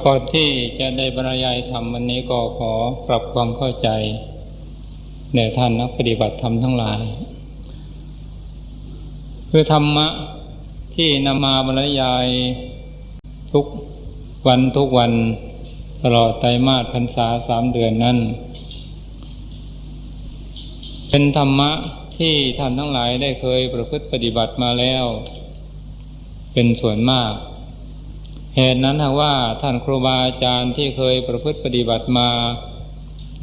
ก่อนที่จะได้บรรยายธรรมวันนี้ก็ขอปรับความเข้าใจแด่ท่านนักปฏิบัติธรรมทั้งหลายคือธรรมะที่นำมาบรรยายทุกวันตลอดไตรมาสพรรษา3 เดือนนั้นเป็นธรรมะที่ท่านทั้งหลายได้เคยประพฤติปฏิบัติมาแล้วเป็นส่วนมากเหตุนั้นหากว่าท่านครูบาอาจารย์ที่เคยประพฤติปฏิบัติมา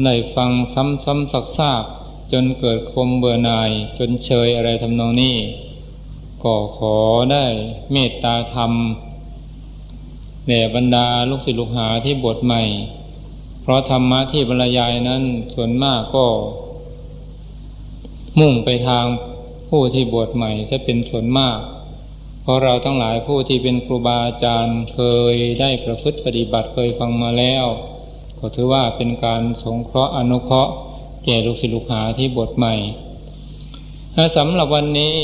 ได้ฟังซ้ำๆซากๆจนเกิดความเบื่อหน่ายจนเชยอะไรทำนองนี้ก็ขอได้เมตตาธรรมแด่บรรดาลูกศิษย์ลูกหาที่บวชใหม่เพราะธรรมะที่บรรยายนั้นส่วนมากก็มุ่งไปทางผู้ที่บวชใหม่จะเป็นส่วนมากเพราะเราทั้งหลายผู้ที่เป็นครูบาอาจารย์เคยได้ประพฤติปฏิบัติเคยฟังมาแล้วก็ถือว่าเป็นการสงเคราะห์อนุเคราะห์แก่ลูกศิษย์ลูกหาที่บวชใหม่สำหรับวันนี้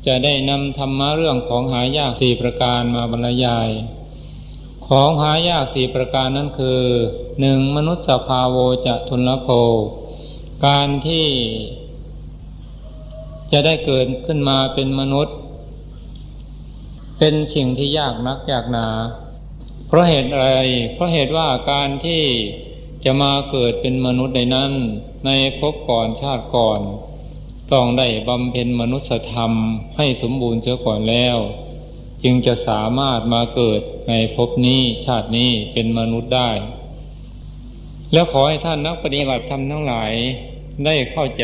จะได้นำธรรมะเรื่องของหายาก4ประการมาบรรยายของหายาก4ประการนั้นคือ 1. มนุษย์สภาโวจะทุลโภการที่จะได้เกิดขึ้นมาเป็นมนุษย์เป็นสิ่งที่ยากนักยากหนาเพราะเหตุอะไรเพราะเหตุว่าการที่จะมาเกิดเป็นมนุษย์ในนั้นในภพก่อนชาติก่อนต้องได้บำเพ็ญมนุษยธรรมให้สมบูรณ์เสียก่อนแล้วจึงจะสามารถมาเกิดในภพนี้ชาตินี้เป็นมนุษย์ได้แล้วขอให้ท่านนักปฏิบัติธรรมทั้งหลายได้เข้าใจ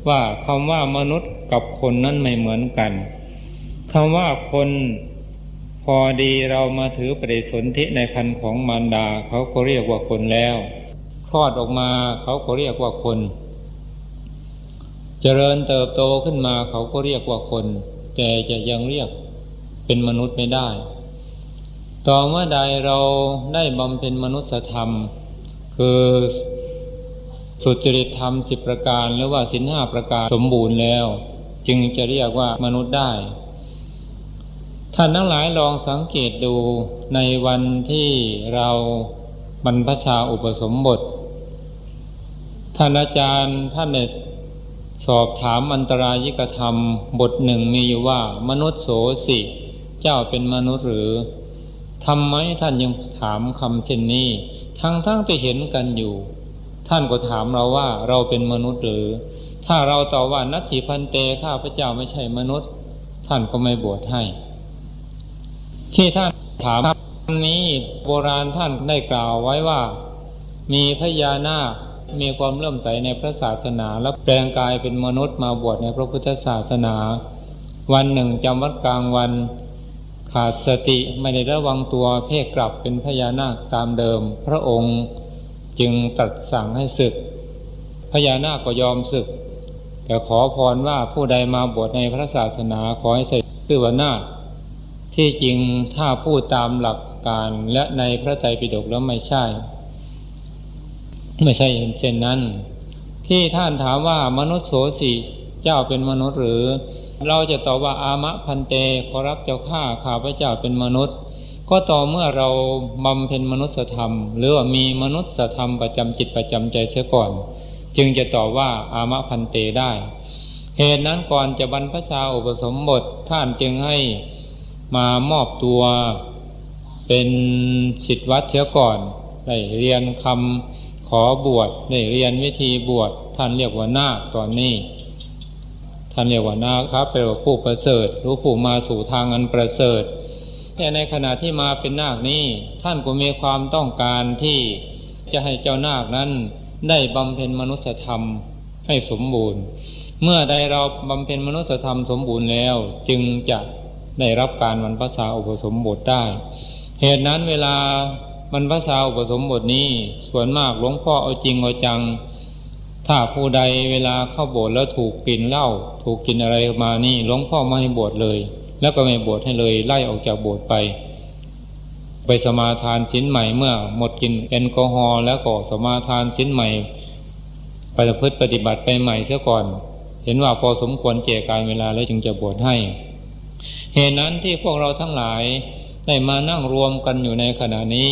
ว่าคำว่ามนุษย์กับคนนั้นไม่เหมือนกันคำว่าคนพอดีเรามาถือปฏิสนธิในครรภ์ของมารดาเขาก็เรียกว่าคนแล้วคลอดออกมาเขาก็เรียกว่าคนเจริญเติบโตขึ้นมาเขาก็เรียกว่าคนแต่จะยังเรียกเป็นมนุษย์ไม่ได้ต่อเมื่อใดเราได้บำเพ็ญมนุษยธรรมคือสุจริตธรรม10ประการหรือว่าศีล5ประการสมบูรณ์แล้วจึงจะเรียกว่ามนุษย์ได้ท่านทั้งหลายลองสังเกตดูในวันที่เราบรรพชาอุปสมบทท่านอาจารย์ท่านได้สอบถามอันตรายิกธรรมบทหนึ่งมีอยู่ว่ามนุษย์โสสิเจ้าเป็นมนุษย์หรือทำไมท่านยังถามคำเช่นนี้ทั้งที่เห็นกันอยู่ท่านก็ถามเราว่าเราเป็นมนุษย์หรือถ้าเราตอบว่านัตถิพันเตข้าพเจ้าไม่ใช่มนุษย์ท่านก็ไม่บวชให้ที่ท่านถามนี้โบราณท่านได้กล่าวไว้ว่ามีพญานาคมีความเลื่อมใสในพระศาสนาและแปลงกายเป็นมนุษย์มาบวชในพระพุทธศาสนาวันหนึ่งจำวัดกลางวันขาดสติไม่ได้ระวังตัวเพศกลับเป็นพญานาคตามเดิมพระองค์จึงตรัสสั่งให้สึกพญานาคก็ยอมสึกแต่ขอพรว่าผู้ใดมาบวชในพระศาสนาขอให้ใส่ชื่อว่านาคที่จริงถ้าพูดตามหลักการและในพระไตรปิฎกแล้วไม่ใช่เช่นนั้นที่ท่านถามว่ามนุษย์โสสิเจ้าเป็นมนุษย์หรือเราจะตอบว่าอามะพันเตขอรับเจ้าข้าพระเจ้าเป็นมนุษย์ก็ต่อเมื่อเราบำเพ็ญมนุษยธรรมหรือว่ามีมนุษยธรรมประจำจิตประจำใจเสียก่อนจึงจะตอบว่าอามะพันเตได้เหตุนั้นก่อนจะบรรพชาอุปสมบทท่านจึงให้มามอบตัวเป็นศิษย์วัดเสียก่อนได้เรียนคำขอบวชได้เรียนวิธีบวชท่านเรียกว่านาคตอนนี้ท่านเรียกว่านาคครับแปลว่าผู้ประเสริฐหรือผู้มาสู่ทางอันประเสริฐแต่ในขณะที่มาเป็นนาคนี้ท่านก็มีความต้องการที่จะให้เจ้านาคนั้นได้บำเพ็ญมนุษยธรรมให้สมบูรณ์เมื่อใดเราบำเพ็ญมนุษยธรรมสมบูรณ์แล้วจึงจะได้รับการบรรพชาอุปสมบทได้เหตุนั้นเวลาบรรพชาอุปสมบทนี้ส่วนมากหลวงพ่อเอาจริงเอาจังถ้าผู้ใดเวลาเข้าโบสถ์แล้วถูกกลิ่นเหล้าถูกกินอะไรมานี่หลวงพ่อไม่ให้บวชเลยแล้วก็ไม่บวชให้เลยไล่ออกจากโบสถ์ไปสมาทานศีลใหม่เมื่อหมดกินแอลกอฮอล์แล้วก็สมาทานศีลใหม่ไปประพฤติปฏิบัติไปใหม่เสียก่อนเห็นว่าพอสมควรแก่การเวลาแล้วจึงจะบวชให้เหตุนั้นที่พวกเราทั้งหลาย ได้มานั่งรวมกันอยู่ในขณะนี้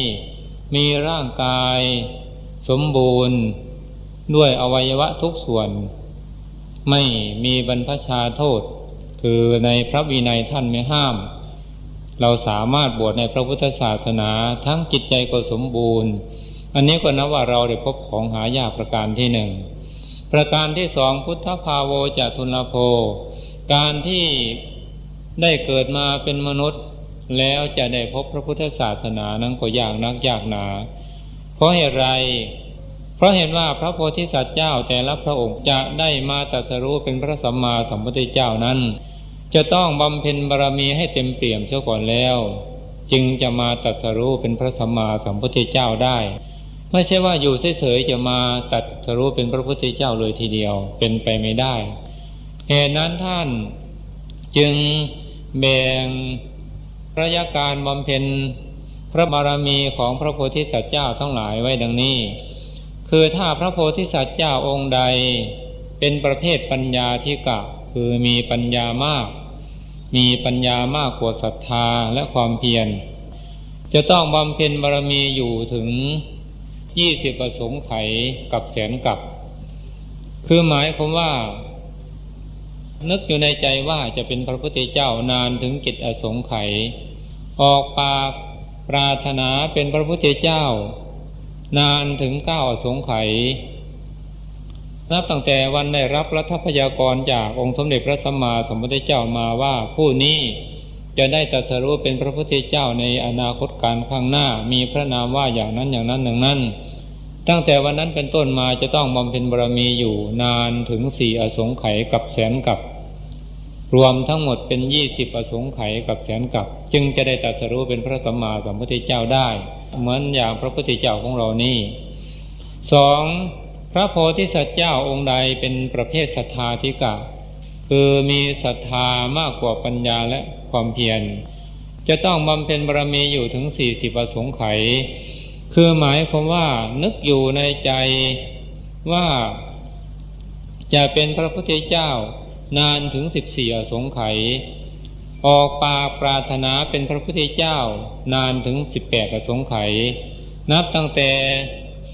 มีร่างกายสมบูรณ์ด้วยอวัยวะทุกส่วนไม่มีบรรพชาโทษคือในพระวินัยท่านไม่ห้ามเราสามารถบวชในพระพุทธศาสนาทั้งจิตใจก็สมบูรณ์อันนี้ก็นับว่าเราได้พบของหายากประการที่หนึ่งประการที่สองพุทธภาโวจะทุลโภการที่ได้เกิดมาเป็นมนุษย์แล้วจะได้พบพระพุทธศาสนานั้นก็ยากนักยากหนาเพราะเหตุไรเพราะเห็นว่าพระโพธิสัตว์เจ้าแต่ละพระองค์จะได้มาตรัสรู้เป็นพระสัมมาสัมพุทธเจ้านั้นจะต้องบำเพ็ญบารมีให้เต็มเปี่ยมเสียก่อนแล้วจึงจะมาตรัสรู้เป็นพระสัมมาสัมพุทธเจ้าได้ไม่ใช่ว่าอยู่เฉยๆจะมาตรัสรู้เป็นพระพุทธเจ้าเลยทีเดียวเป็นไปไม่ได้เหตุนั้นท่านจึงแบ่งระยะการบำเพ็ญพระบารมีของพระโพธิสัตว์เจ้าทั้งหลายไว้ดังนี้คือถ้าพระโพธิสัตว์เจ้าองค์ใดเป็นประเภทปัญญาธิกะคือมีปัญญามากมีปัญญามากกว่าศรัทธาและความเพียรจะต้องบำเพ็ญบารมีอยู่ถึง20 อสงไขยกับแสนกับคือหมายความว่านึกอยู่ในใจว่าจะเป็นพระพุทธเจ้านานถึง7 อสงไขยออกปากปรารถนาเป็นพระพุทธเจ้านานถึง9 อสงไขยนับตั้งแต่วันได้รับรัฐพยากรณ์จากองค์สมเด็จพระสัมมาสัมพุทธเจ้ามาว่าผู้นี้จะได้ตรัสรู้เป็นพระพุทธเจ้าในอนาคตการข้างหน้ามีพระนามว่าอย่างนั้นอย่างนั้นอย่างนั้นตั้งแต่วันนั้นเป็นต้นมาจะต้องบำเพ็ญบารมีอยู่นานถึง4 อสงไขยกับแสนกับรวมทั้งหมดเป็น20 อสงไขยกับแสนกับจึงจะได้ตรัสรู้เป็นพระสัมมาสัมพุทธเจ้าได้เหมือนอย่างพระพุทธเจ้าของเรานี่2พระโพธิสัตว์เจ้าองค์ใดเป็นประเภทศรัทธาธิกะคือมีศรัทธามากกว่าปัญญาและความเพียรจะต้องบำเพ็ญบารมีอยู่ถึง40 อสงไขยคือหมายความว่านึกอยู่ในใจว่าจะเป็นพระพุทธเจ้านานถึง14 อสงไขยออกปากปรารถนาเป็นพระพุทธเจ้านานถึง18 อสงไขยนับตั้งแต่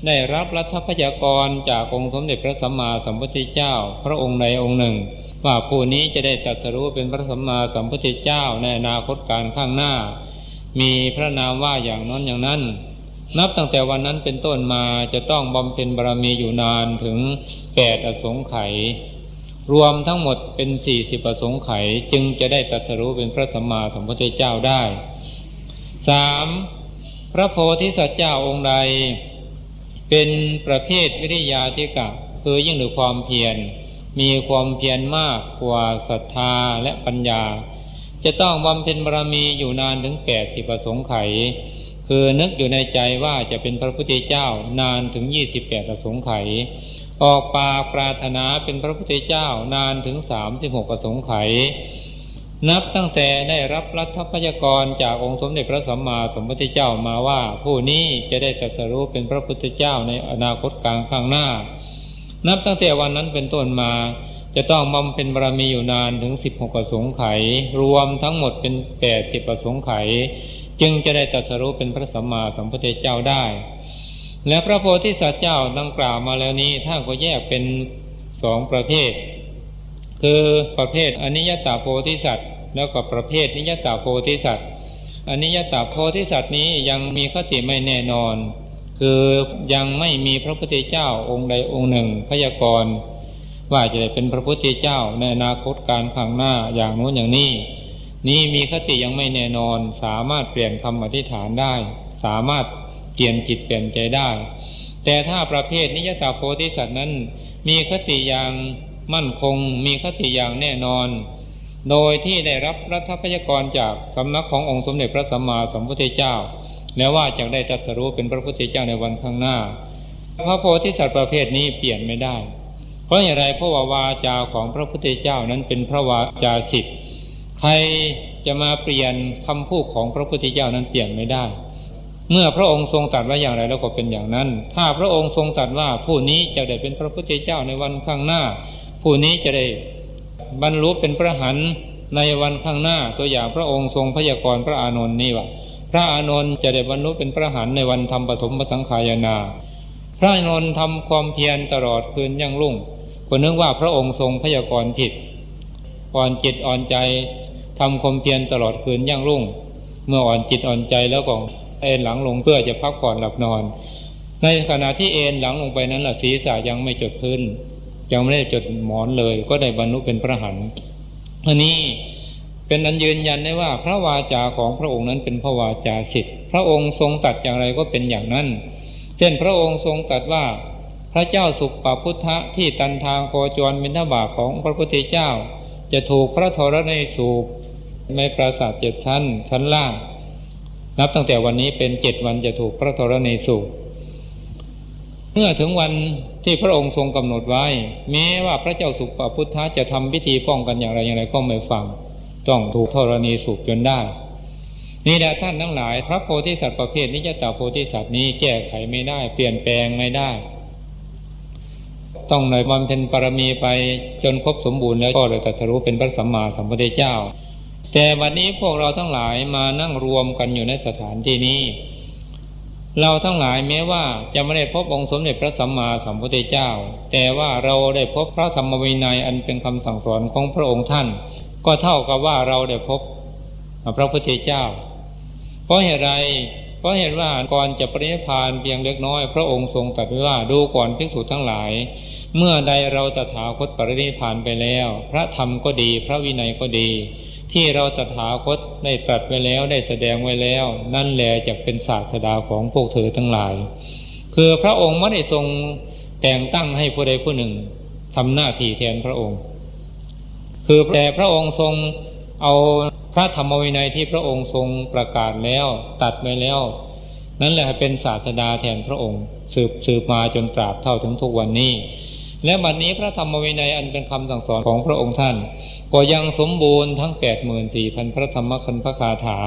ได้รับรัฐพยากรณ์จากองค์สมเด็จพระสัมมาสัมพุทธเจ้าพระองค์ใดองค์หนึ่งว่าผู้นี้จะได้ตรัสรู้เป็นพระสัมมาสัมพุทธเจ้าในอนาคตการข้างหน้ามีพระนามว่าอย่างนั้นอย่างนั้นนับตั้งแต่วันนั้นเป็นต้นมาจะต้องบำเพ็ญบารมีอยู่นานถึง8 อสงไขยรวมทั้งหมดเป็น40 อสงไขยจึงจะได้ตรัสรู้เป็นพระสัมมาสัมพุทธเจ้าได้ 3. พระโพธิสัตว์เจ้าองค์ใดเป็นประเภทวิริยาธิกะคือยิ่งด้วยความเพียรมีความเพียรมากกว่าศรัทธาและปัญญาจะต้องบำเพ็ญบารมีอยู่นานถึง80 อสงไขยคือนึกอยู่ในใจว่าจะเป็นพระพุทธเจ้านานถึง28 อสงไขยออกปากปรารถนาเป็นพระพุทธเจ้านานถึง36 อสงไขยนับตั้งแต่ได้รับรัฐพยากรณ์จากองค์สมเด็จพระสัมมาสัมพุทธเจ้ามาว่าผู้นี้จะได้ตรัสรู้เป็นพระพุทธเจ้าในอนาคตการข้างหน้านับตั้งแต่วันนั้นเป็นต้นมาจะต้องบำเพ็ญบารมีอยู่นานถึง16 อสงไขยรวมทั้งหมดเป็น80 อสงไขยจึงจะได้ตรัสรู้เป็นพระสัมมาสัมพุทธเจ้าได้และพระโพธิสัตว์เจ้าดังกล่าวมาแล้วนี้ท่านก็แยกเป็น2 ประเภทคือประเภทอนิยตโพธิสัตว์แล้วก็ประเภทนิยตโพธิสัตว์อนิยตโพธิสัตว์นี้ยังมีคติไม่แน่นอนคือยังไม่มีพระพุทธเจ้าองค์ใดองค์หนึ่งพยากรณ์ว่าจะได้เป็นพระพุทธเจ้าในอนาคตการข้างหน้าอย่างโน้นอย่างนี้มีคติยังไม่แน่นอนสามารถเปลี่ยนคำอธิษฐานได้สามารถเปลี่ยนจิตเปลี่ยนใจได้แต่ถ้าประเภทนิยตโพธิสัตว์นั้นมีคติอย่างมั่นคงมีคติอย่างแน่นอนโดยที่ได้รับรัฐพยากรณ์จากสำนักขององค์สมเด็จพระสัมมาสัมพุทธเจ้าแล้วว่าจะได้ตรัสรู้เป็นพระพุทธเจ้าในวันข้างหน้าพระโพธิสัตว์ประเภทนี้เปลี่ยนไม่ได้เพราะอย่างไรเพราะว่าวาจาของพระพุทธเจ้านั้นเป็นพระวาจาสิทธิ์ใครจะมาเปลี่ยนคำพูดของพระพุทธเจ้านั้นเปลี่ยนไม่ได้เมื่อพระองค์ทรงตรัสไว้อย่างไรแล้วก็เป็นอย่างนั้นถ้าพระองค์ทรงตรัสว่าผู้นี้จะได้เป็นพระพุทธเจ้าในวันข้างหน้าผู้นี้จะได้บรรลุเป็นพระอรหันต์ในวันข้างหน้าตัวอย่างพระองค์ทรงพยากรณ์พระอานนท์นี่ว่า พระอานนท์จะได้บรรลุเป็นพระอรหันต์ในวันทำปฐมสังขายนาพระอานนท์ทำความเพียรตลอดคืนยั่งรุ่งก็นึกว่าพระองค์ทรงพยากรณ์ผิดอ่อนจิตอ่อนใจทำความเพียรตลอดคืนยั่งรุ่งเมื่ออ่อนจิตอ่อนใจแล้วก็เอนหลังลงเพื่อจะพักผ่อนหลับนอนในขณะที่เอนหลังลงไปนั้นศีรษะยังไม่จดพื้นยังไม่ได้จดหมอนเลยก็ได้บรรลุเป็นพระอรหันต์อันนี้เป็นอันยืนยันได้ว่าพระวาจาของพระองค์นั้นเป็นพระวาจาสิทธิ์พระองค์ทรงตรัสอย่างไรก็เป็นอย่างนั้นเช่นพระองค์ทรงตรัสว่าพระเจ้าสุปพุทธะที่ตันทางโคจรบิณฑบาตของพระพุทธเจ้าจะถูกพระธรณีสูบในปราสาท7 ชั้นล่างนับตั้งแต่วันนี้เป็น7 วันจะถูกพระธรณีสูบเมื่อถึงวันที่พระองค์ทรงกำหนดไว้แม้ว่าพระเจ้าสุปพุทธะจะทำพิธีป้องกันอย่างไรก็ไม่ฟังต้องถูกธรณีสูบจนได้นี่แหละท่านทั้งหลายพระโพธิสัตว์ประเภทนิจจตโพธิสัตว์นี้แก้ไขไม่ได้เปลี่ยนแปลงไม่ได้ต้องหน่อยบำเพ็ญบารมีไปจนครบสมบูรณ์แล้วก็เลยตรัสรู้เป็นพระสัมมาสัมพุทธเจ้าแต่วันนี้พวกเราทั้งหลายมานั่งรวมกันอยู่ในสถานที่นี้เราทั้งหลายแม้ว่าจะไม่ได้พบองค์สมเด็จพระสัมมาสัมพุทธเจ้าแต่ว่าเราได้พบพระธรรมวินัยอันเป็นคำสั่งสอนของพระองค์ท่านก็เท่ากับว่าเราได้พบพระพุทธเจ้าเพราะเหตุไรเพราะเหตุว่าก่อนจะปรินิพพานเพียงเล็กน้อยพระองค์ทรงตรัสไว้ว่าดูก่อนภิกษุทั้งหลายเมื่อใดเราตถาคตปรินิพพานไปแล้วพระธรรมก็ดีพระวินัยก็ดีที่เราตถาคตได้ตรัสไว้แล้วได้แสดงไว้แล้วนั่นแหละจะเป็นศาสดาของพวกเธอทั้งหลายคือพระองค์ไม่ได้ทรงแต่งตั้งให้ผู้ใดผู้หนึ่งทำหน้าที่แทนพระองค์คือแต่พระองค์ทรงเอาพระธรรมวินัยที่พระองค์ทรงประกาศแล้วตัดไว้แล้วนั่นแหละเป็นศาสดาแทนพระองค์สืบมาจนตราบเท่าถึงทุกวันนี้และบัดนี้พระธรรมวินัยอันเป็นคำสั่งสอนของพระองค์ท่านก็ยังสมบูรณ์ทั้ง 84,000 พระธรรมขันธ์พระคาถา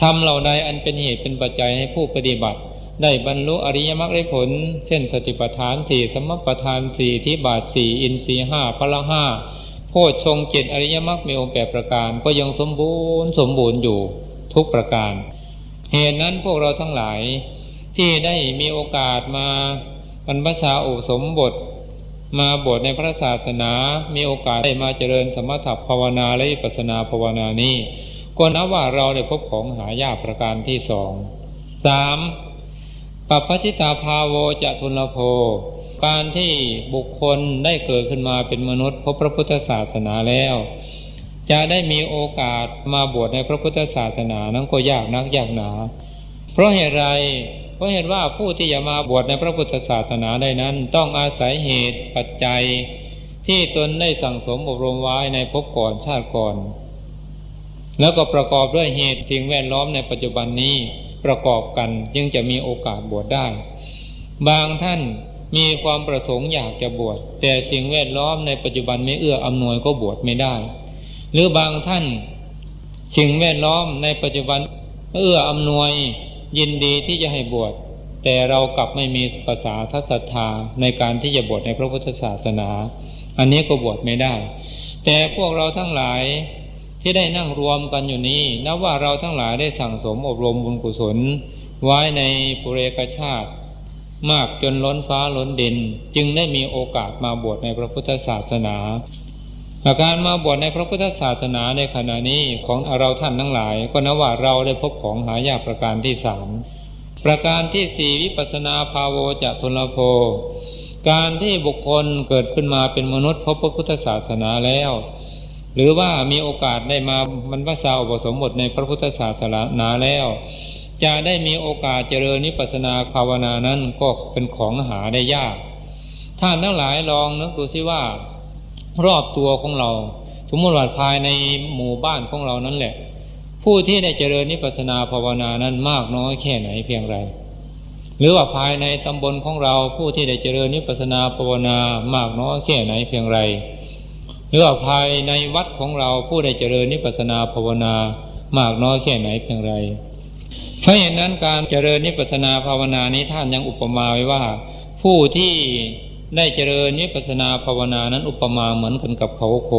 ธรรมเหล่าใดอันเป็นเหตุเป็นปัจจัยให้ผู้ปฏิบัติได้บรรลุอริยมรรคได้ผลเช่นสติปัฏฐาน 4สมปัฏฐาน 4อิทธิบาท 4อินทรีย์ 5พละ 5โพชฌงค์ 7อริยมรรคมีองค์8ประการก็ยังสมบูรณ์อยู่ทุกประการเหตุนั้นพวกเราทั้งหลายที่ได้มีโอกาสมาบรรพชาอุปสมบทมาบวชในพระศาสนามีโอกาสได้มาเจริญสมถภาวนาและวิปัสสนาภาวนานี้ก็นับว่าเราได้พบของหายากประการที่ 2 3ปัปปชิตาภาโวจะทุลโภการที่บุคคลได้เกิดขึ้นมาเป็นมนุษย์พบพระพุทธศาสนาแล้วจะได้มีโอกาสมาบวชในพระพุทธศาสนานั้นก็ยากนักยากหนาเพราะเหตุไรเพราะเหตุว่าผู้ที่จะมาบวชในพระพุทธศาสนาได้นั้นต้องอาศัยเหตุปัจจัยที่ตนได้สั่งสมอบรมไว้ในภพก่อนชาติก่อนแล้วก็ประกอบด้วยเหตุสิ่งแวดล้อมในปัจจุบันนี้ประกอบกันจึงจะมีโอกาสบวชได้บางท่านมีความประสงค์อยากจะบวชแต่สิ่งแวดล้อมในปัจจุบันไม่เอื้ออำนวยก็บวชไม่ได้หรือบางท่านสิ่งแวดล้อมในปัจจุบันเอื้ออำนวยยินดีที่จะให้บวชแต่เรากลับไม่มีภาษาศรัทธาในการที่จะบวชในพระพุทธศาสนาอันนี้ก็บวชไม่ได้แต่พวกเราทั้งหลายที่ได้นั่งรวมกันอยู่นี้นับว่าเราทั้งหลายได้สั่งสมอบรมบุญกุศลไว้ในปุเรกชาติมากจนล้นฟ้าล้นดินจึงได้มีโอกาสมาบวชในพระพุทธศาสนาการมาบวชในพระพุทธศาสนาในขณะนี้ของเราท่านทั้งหลายก็นับว่าเราได้พบของหายากประการที่ 3ประการที่ 4วิปัสสนาภาโวจะทุลโภการที่บุคคลเกิดขึ้นมาเป็นมนุษย์พบพระพุทธศาสนาแล้วหรือว่ามีโอกาสได้มาบรรพชาอุปสมบทในพระพุทธศาสนาแล้วจะได้มีโอกาสเจริญวิปัสสนาภาวนานั้นก็เป็นของหาได้ยากท่านทั้งหลายลองนึกดูสิว่ารอบตัวของเราสมมติว่าภายในหมู่บ้านของเรานั้นแหละผู้ที่ได้เจริญวิปัสสนาภาวนานั้นมากน้อยแค่ไหนเพียงไรหรือว่าภายในตำบลของเราผู้ที่ได้เจริญวิปัสสนาภาวนามากน้อยแค่ไหนเพียงไรหรือว่าภายในวัดของเราผู้ได้เจริญวิปัสสนาภาวนามากน้อยแค่ไหนเพียงไรเพราะฉะนั้นการเจริญวิปัสสนาภาวนานี้ท่านยังอุปมาไว้ว่าผู้ที่ได้เจริญวิปัสสนาภาวนานั้นอุปมาเหมือนกันกับเขาโค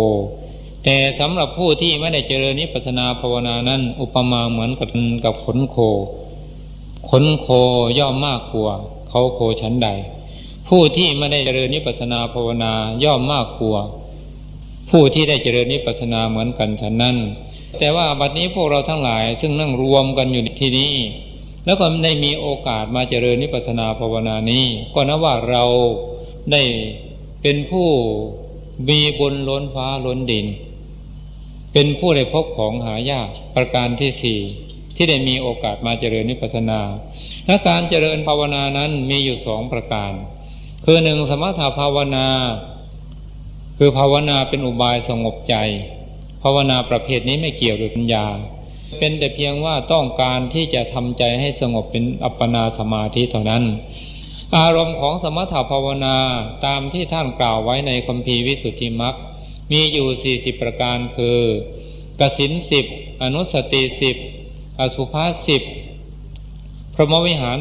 แต่สำหรับผู้ที่ไม่ได้เจริญวิปัสสนาภาวนานั้นอุปมาเหมือนกับขนโคย่อมมากกว่าเขาโคชั้นใดผู้ที่ไม่ได้เจริญวิปัสสนาภาวนาย่อมมากกว่าผู้ที่ได้เจริญวิปัสสนาเหมือนกันฉันนั้นแต่ว่าบัดนี้พวกเราทั้งหลายซึ่งนั่งรวมกันอยู่ที่นี้แล้วก็ได้มีโอกาสมาเจริญวิปัสสนาภาวนานี้ก็นับว่าเราได้เป็นผู้มีบุญล้นฟ้าล้นดินเป็นผู้ได้พบของหายากประการที่สี่ที่ได้มีโอกาสมาเจริญวิปัสสนาและการเจริญภาวนานั้นมีอยู่สองประการคือหนึ่งสมถภาวนาคือภาวนาเป็นอุบายสงบใจภาวนาประเภทนี้ไม่เกี่ยวกับปัญญาเป็นแต่เพียงว่าต้องการที่จะทำใจให้สงบเป็นอัปปนาสมาธิเท่านั้นอารมณ์ของสมถภาวนาตามที่ท่านกล่าวไว้ในคัมภีร์วิสุทธิมรรคมีอยู่40ประการคือกสิณ10อนุสติ10อสุภะ10พรหมวิหาร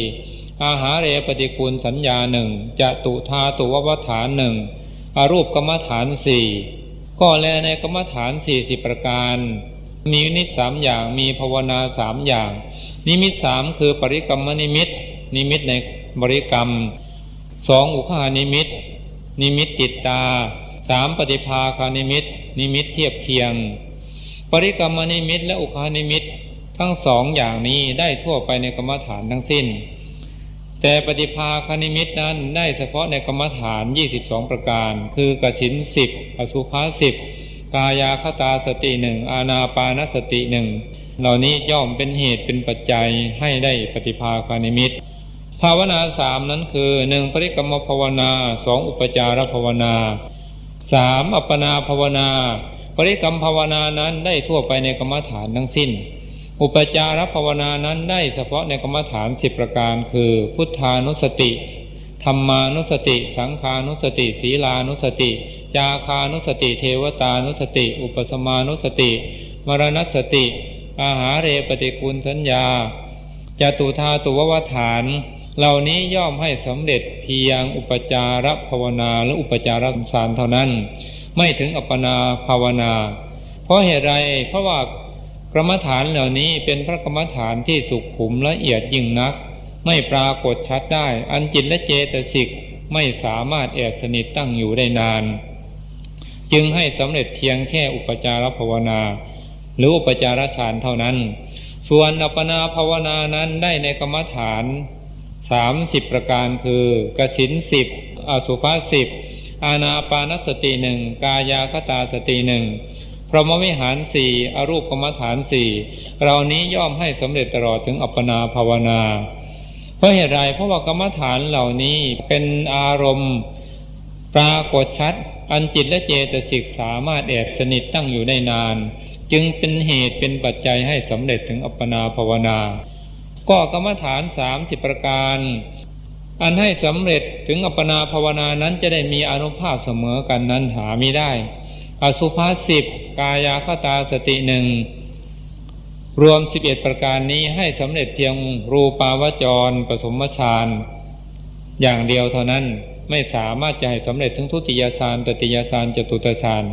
4อาหาเรปฏิกูลสัญญา1จตุธาตุววัฏฐาน1อรูปกรรมฐาน4ก็แลในกรรมฐาน40ประการมีนิมิต3อย่างมีภาวนา3อย่างนิมิต3คือปริกรรมนิมิตนิมิตในบริกรรม2อุคหานิมิตนิมิตติดตา3ปฏิภาคานิมิตนิมิตเทียบเคียงปริกรรมนิมิตและอุคหานิมิตทั้ง2อย่างนี้ได้ทั่วไปในกรรมฐานทั้งสิ้นแต่ปฏิภาคานิมิตนั้นได้เฉพาะในกรรมฐาน22ประการคือกสิณ10อสุภะ10กายคตาสติ1อานาปานสติ1เหล่านี้ย่อมเป็นเหตุเป็นปัจจัยให้ได้ปฏิภาคานิมิตภาวนา3นั้นคือ1ปริกรรมภาวนา2อุปจารภาวนา3อัปปนาภาวนาปริกรรมภาวนานั้นได้ทั่วไปในกรรมฐานทั้งสิ้นอุปจารภาวนานั้นได้เฉพาะในกรรมฐาน10ประการคือพุทธานุสติธัมมานุสติสังฆานุสติศีลานุสติจาคานุสติเทวตานุสติอุปสมานุสติมรณสติอาหาเรปฏิกูลสัญญาจตุธาตุววัฏฐานเหล่านี้ย่อมให้สำเร็จเพียงอุปจารภาวนาหรืออุปจารสารเท่านั้นไม่ถึงอัปปนาภาวนาเพราะเหตุไรเพราะว่ากรรมฐานเหล่านี้เป็นพระกรรมฐานที่สุขุมละเอียดยิ่งนักไม่ปรากฏชัดได้อันจิตและเจตสิกไม่สามารถแอบสนิทตั้งอยู่ได้นานจึงให้สำเร็จเพียงแค่อุปจารภาวนาหรืออุปจารฌานเท่านั้นส่วนอัปปนาภาวนานั้นได้ในกรรมฐาน30ประการคือกสิณ10อสุภะ10อานาปานสติ1กายคตาสติ1พรหมวิหาร4อรูปกรรมฐาน4เหล่านี้ย่อมให้สำเร็จตลอดถึงอัปปนาภาวนาเพราะเหตุไรเพราะว่ากรรมฐานเหล่านี้เป็นอารมณ์ปรากฏชัดอันจิตและเจตสิกสามารถแอบสนิทตั้งอยู่ได้นานจึงเป็นเหตุเป็นปัจจัยให้สำเร็จถึงอัปปนาภาวนาก็กรรมฐาน30ประการอันให้สำเร็จถึงอัปปนาภาวนานั้นจะได้มีอานุภาพเสมอกันนั้นหามิได้อสุภะ10กายคตาสติ1รวม11ประการนี้ให้สำเร็จเพียงรูปาวจรปฐมฌานอย่างเดียวเท่านั้นไม่สามารถจะให้สำเร็จถึงทุติยฌานตติยฌานจตุตฌาน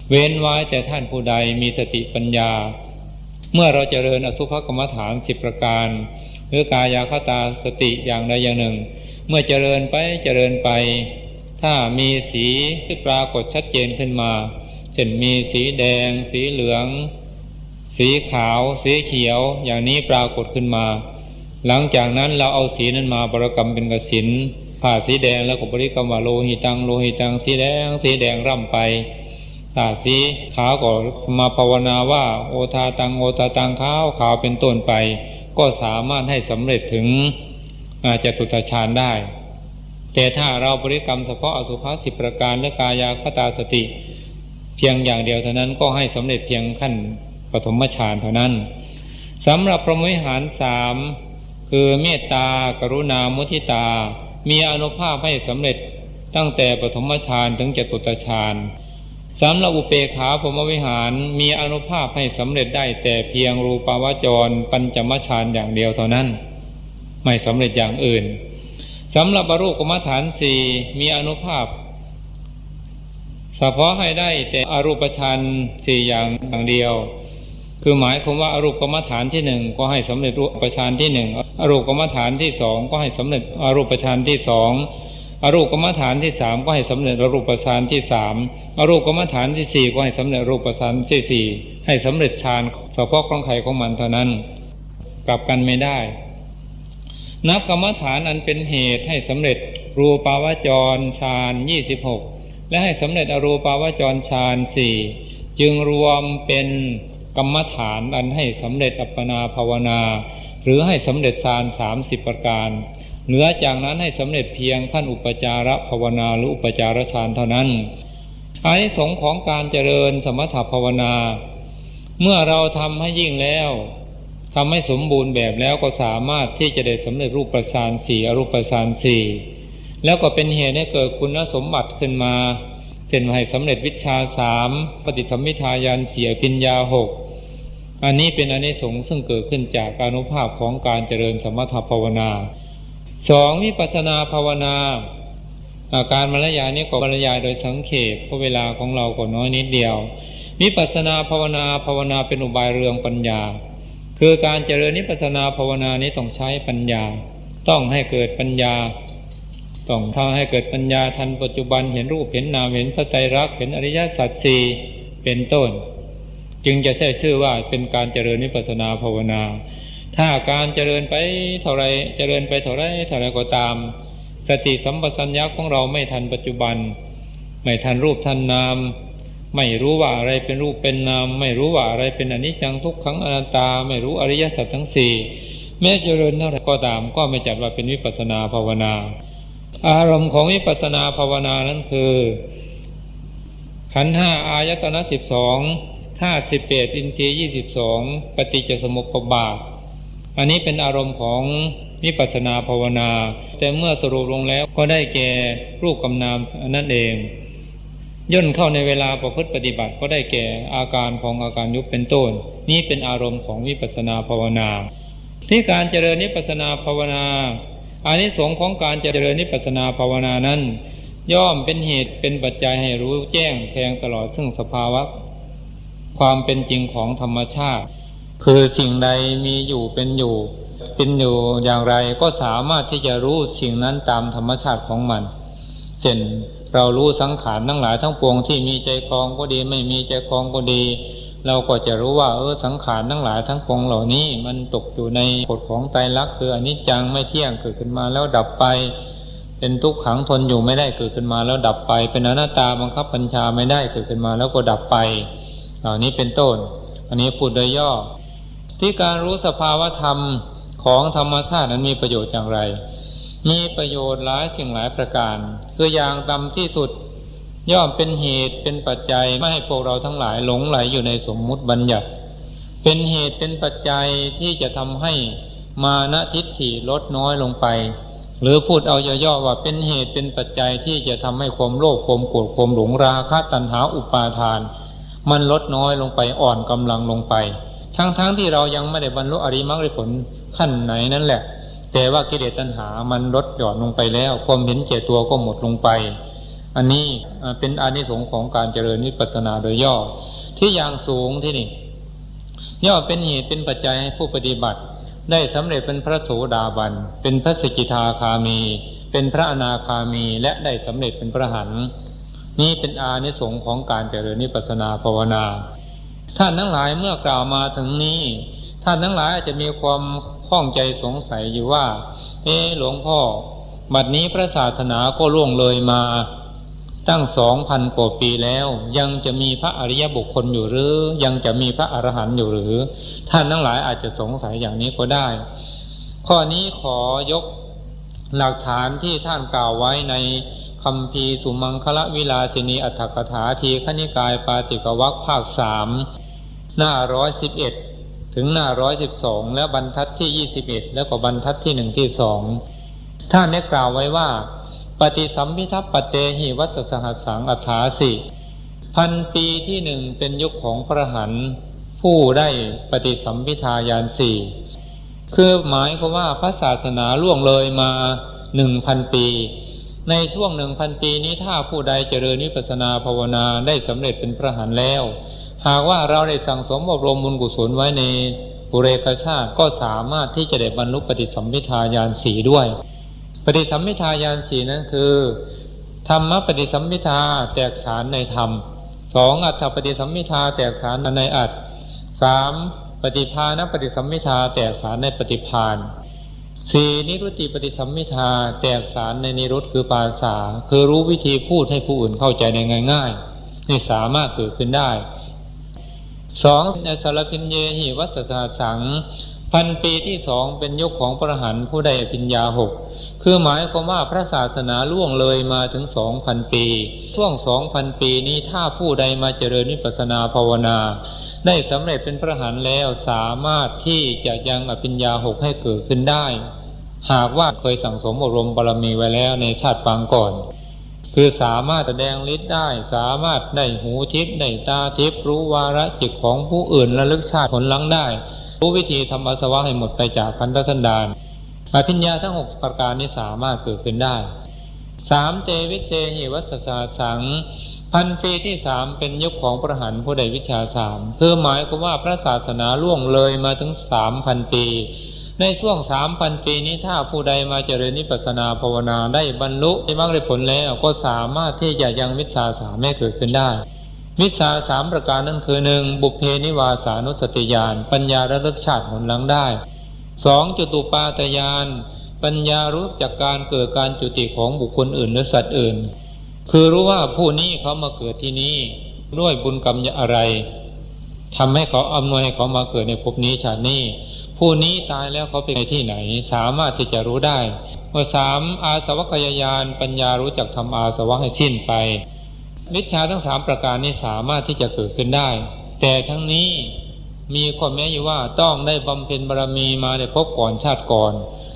เว้นไว้แต่ท่านผู้ใดมีสติปัญญาเมื่อเราเจริญอสุภกรรมฐาน10ประการหรือกายคตาสติอย่างใดอย่างหนึ่งเมื่อเจริญไปถ้ามีสีที่ปรากฏชัดเจนขึ้นมาเช่นมีสีแดงสีเหลืองสีขาวสีเขียวอย่างนี้ปรากฏขึ้นมาหลังจากนั้นเราเอาสีนั้นมาบริกรรมเป็นกสิณผ่าสีแดงแล้วก็บริกรรมว่าโลหิตังโลหิตังสีแดงร่ำไปถ้าสีขาวก็มาภาวนาว่าโอทาตังโอทาตังขาวเป็นต้นไปก็สามารถให้สำเร็จถึงจตุตฌานได้แต่ถ้าเราบริกรรมเฉพาะอสุภะ10ประการและกายคตาสติเพียงอย่างเดียวเท่านั้นก็ให้สำเร็จเพียงขั้นปฐมฌานเท่านั้นสำหรับพรหมวิหาร3คือเมตตากรุณามุทิตามีอานุภาพให้สำเร็จตั้งแต่ปฐมฌานถึงจตุตฌานสำหรับอุเบกขาพรหมวิหารมีอานุภาพให้สำเร็จได้แต่เพียงรูปาวจรปัญจมฌานอย่างเดียวเท่านั้นไม่สำเร็จอย่างอื่นสำหรับอรูปกรรมฐาน4มีอานุภาพ เฉพาะให้ได้แต่อรูปฌานสี่อย่างเดียวคือหมายความว่าอรูปกรรมฐานที่หนึ่งก็ให้สำเร็จรูปฌานที่หนึ่งอรูปกรรมฐานที่สองก็ให้สำเร็จอรูปฌานที่สองอรูปกรรมฐานที่สามก็ให้สำเร็จอรูปฌานที่สามอรูปกรรมฐานที่สี่ก็ให้สำเร็จรูปฌานที่สี่ให้สำเร็จฌานเฉพาะของใครของมันเท่านั้นกลับกันไม่ได้นับกรรมฐานอันเป็นเหตุให้สำเร็จรูปาวจรฌาน26และให้สำเร็จอรูปาวจรฌาน4จึงรวมเป็นกรรมฐานอันให้สำเร็จอัปปนาภาวนาหรือให้สำเร็จฌาน30ประการเหนือจากนั้นให้สำเร็จเพียงขั้นอุปจารภาวนาหรืออุปจารฌานเท่านั้นอานิสงส์ของการเจริญสมถภาวนาเมื่อเราทำให้ยิ่งแล้วทำให้สมบูรณ์แบบแล้วก็สามารถที่จะได้สำเร็จรูปฌาน4อรูปฌาน4แล้วก็เป็นเหตุให้เกิดคุณสมบัติขึ้นมาเช่นให้สำเร็จวิชชา3ปฏิสัมภิทาญาณ4อภิญญา6อันนี้เป็นอานิสงส์ซึ่งเกิดขึ้นจากอานุภาพของการเจริญสมถภาวนา2วิปัสสนาภาวนาการบรรยายนี้ก็บรรยายโดยสังเขปเพราะเวลาของเราก็น้อยนิดเดียววิปัสสนาภาวนาเป็นอุบายเรืองปัญญาคือการเจริญวิปัสสนาภาวนานี้ต้องใช้ปัญญาต้องให้เกิดปัญญาต้องทำให้เกิดปัญญาทันปัจจุบันเห็นรูปเห็นนามเห็นพระไตรลักษณ์เห็นอริยสัจสี่เป็นต้นจึงจะใช้ชื่อว่าเป็นการเจริญวิปัสสนาภาวนาถ้าการเจริญไปเท่าไรเจริญไปเท่าไรก็ตามสติสัมปชัญญะของเราไม่ทันปัจจุบันไม่ทันรูปทันนามไม่รู้ว่าอะไรเป็นรูปเป็นนามไม่รู้ว่าอะไรเป็นอนิจจังทุกขังอนัตตาไม่รู้อริยสัจทั้งสี่แม้เจริญเท่าไรก็ตามก็ไม่จัดว่าเป็นวิปัสสนาภาวนาอารมณ์ของวิปัสสนาภาวนานั้นคือขันธ์5อายตนะ12ธาตุ18อินทรีย์22ปฏิจจสมุปบาทอันนี้เป็นอารมณ์ของวิปัสสนาภาวนาแต่เมื่อสรุปลงแล้วก็ได้แก่รูปกับนามนั่นเองย่นเข้าในเวลาประพฤติปฏิบัติก็ได้แก่อาการของอาการยุบเป็นต้นนี้เป็นอารมณ์ของวิปัสสนาภาวนาที่การเจริญวิปัสสนาภาวนาอานิสงส์ของการเจริญวิปัสสนาภาวนานั้นย่อมเป็นเหตุเป็นปัจจัยให้รู้แจ้งแทงตลอดซึ่งสภาวะความเป็นจริงของธรรมชาติคือสิ่งใดมีอยู่เป็นอยู่อย่างไรก็สามารถที่จะรู้สิ่งนั้นตามธรรมชาติของมันเช่นเรารู้สังขารทั้งหลายทั้งปวงที่มีใจคลองก็ดีไม่มีใจคลองก็ดีเราก็จะรู้ว่าสังขารทั้งหลายทั้งปวงเหล่านี้มันตกอยู่ในกฎของไตรลักษณ์คืออนิจจังไม่เที่ยงเกิดขึ้นมาแล้วดับไปเป็นทุกขังทนอยู่ไม่ได้เกิดขึ้นมาแล้วดับไปเป็นอนัตตาบังคับบัญชาไม่ได้เกิดขึ้นมาแล้วก็ดับไปเหล่านี้เป็นต้นอันนี้พูดโดยย่อที่การรู้สภาวธรรมของธรรมชาตินั้นมีประโยชน์อย่างไรมีประโยชน์หลายสิ่งหลายประการคืออย่างต่ำที่สุดย่อมเป็นเหตุเป็นปัจจัยไม่ให้พวกเราทั้งหลายหลงไหลอยู่ในสมมุติบัญญัติเป็นเหตุเป็นปัจจัยที่จะทำให้มานะทิฏฐิลดน้อยลงไปหรือพูดเอาย่อๆว่าเป็นเหตุเป็นปัจจัยที่จะทำให้ความโลภความโกรธความหลงราคะตัณหาอุปาทานมันลดน้อยลงไปอ่อนกำลังลงไปทั้งที่เรายังไม่ได้บรรลุอริยมรรคผลขั้นไหนนั่นแหละแต่ว่ากิเลสตัณหามันลดหย่อนลงไปแล้วความเห็นแก่ตัวก็หมดลงไปอันนี้เป็นอานิสงส์ของการเจริญวิปัสสนาโดยย่อที่อย่างสูงที่นี่ย่อเป็นเหตุเป็นปัจจัยให้ผู้ปฏิบัติได้สำเร็จเป็นพระโสดาบันเป็นพระสกิทาคามีเป็นพระอนาคามีและได้สำเร็จเป็นพระอรหันต์นี่เป็นอานิสงส์ของการเจริญวิปัสสนาภาวนาท่านทั้งหลายเมื่อกล่าวมาถึงนี้ท่านทั้งหลายอาจจะมีความข้องใจสงสัยอยู่ว่าหลวงพ่อบัดนี้พระศาสนาก็ล่วงเลยมาตั้ง 2,000 กว่าปีแล้วยังจะมีพระอริยบุคคลอยู่หรือยังจะมีพระอรหันต์อยู่หรือท่านทั้งหลายอาจจะสงสัยอย่างนี้ก็ได้ข้อนี้ขอยกหลักฐานที่ท่านกล่าวไว้ในคัมภีร์สุมังคลวิลาสินีอัฏฐกถาทีฆนิกายปาติกวรรคภาค3หน้า111ถึงหน้า112และบรรทัดที่21แล้วก็บรรทัดที่1ที่2ท่านได้กล่าวไว้ว่าปฏิสัมภิทัปปเตหิวัสสหัสสังอัฏฐาสิ1,000 ปีที่1เป็นยุคของพระอรหันต์ผู้ได้ปฏิสัมภิทาญาณ4คือหมายความว่าพระศาสนาล่วงเลยมา 1,000 ปี ในช่วง 1,000 ปีนี้ถ้าผู้ใดเจริญวิปัสสนาภาวนาได้สำเร็จเป็นพระอรหันต์แล้วหากว่าเราได้สั่งสมอบรมบุญกุศลไว้ในปุเรกชาติก็สามารถที่จะได้บรรลุปฏิสัมภิทาญาณสี่ด้วยปฏิสัมภิทาญาณสี่นั้นคือธรรมปฏิสัมภิทาแตกฉานในธรรม2อัตถปฏิสัมภิทาแตกฉานในอัตถ์3ปฏิภาณปฏิสัมภิทาแตกฉานในปฏิภาณ4นิรุตติปฏิสัมภิทาแตกฉานในนิรุตคือภาษาคือรู้วิธีพูดให้ผู้อื่นเข้าใจได้ง่ายๆนี่สามารถเกิดขึ้นได้2ในสารพิญเยหิวัสสาสัง1,000 ปีที่2เป็นยุคของพระอรหันต์ผู้ได้อภิญญา6คือหมายความว่าพระศาสนาล่วงเลยมาถึง 2,000 ปีช่วง 2,000 ปีนี้ถ้าผู้ใดมาเจริญวิปัสสนาภาวนาได้สำเร็จเป็นพระอรหันต์แล้วสามารถที่จะยังอภิญญา6ให้เกิดขึ้นได้หากว่าเคยสั่งสมอบรมบารมีไว้แล้วในชาติปางก่อนคือสามารถแสดงฤทธิ์ได้สามารถได้หูทิพย์ได้ตาทิพย์รู้วาระจิตของผู้อื่นระลึกชาติผลหลังได้รู้วิธีทำอาสวะให้หมดไปจากขันธสันดานอภิญญาทั้ง6ประการนี้สามารถเกิดขึ้นได้3เตวิเชหิวัสสาสัง1,000 ปีที่3เป็นยุคของพระอรหันต์ผู้ได้วิชา3คือหมายความว่าพระศาสนาล่วงเลยมาถึง 3,000 ปีในช่วง 3,000 ปีนี้ถ้าผู้ใดมาเจริญวิปัสสนาภาวนาได้บรรลุมรรคผลแล้วก็สามารถที่จะยังวิชา3ให้เกิดขึ้นได้วิชา3ประการนั้นคือ 1. บุพเพนิวาสานุสติญาณปัญญาระลึกชาติผลหลังได้ 2. จตุปาตญาณปัญญารู้จักการเกิดการจุติของบุคคลอื่นหรือสัตว์อื่นคือรู้ว่าผู้นี้เขามาเกิดที่นี้ด้วยบุญกรรมอะไรทำให้เขาอำนวยให้เขามาเกิดในภพนี้ชาตินี้ผู้นี้ตายแล้วเขาไปที่ไหนสามารถที่จะรู้ได้3. อาสวัคยายานปัญญารู้จักทำอาสวะให้สิ้นไปวิชาทั้ง3ประการนี้สามารถที่จะเกิดขึ้นได้แต่ทั้งนี้มีข้อแม้อยู่ว่าต้องได้บำเพ็ญบารมีมาในภพก่อนชาติก่อน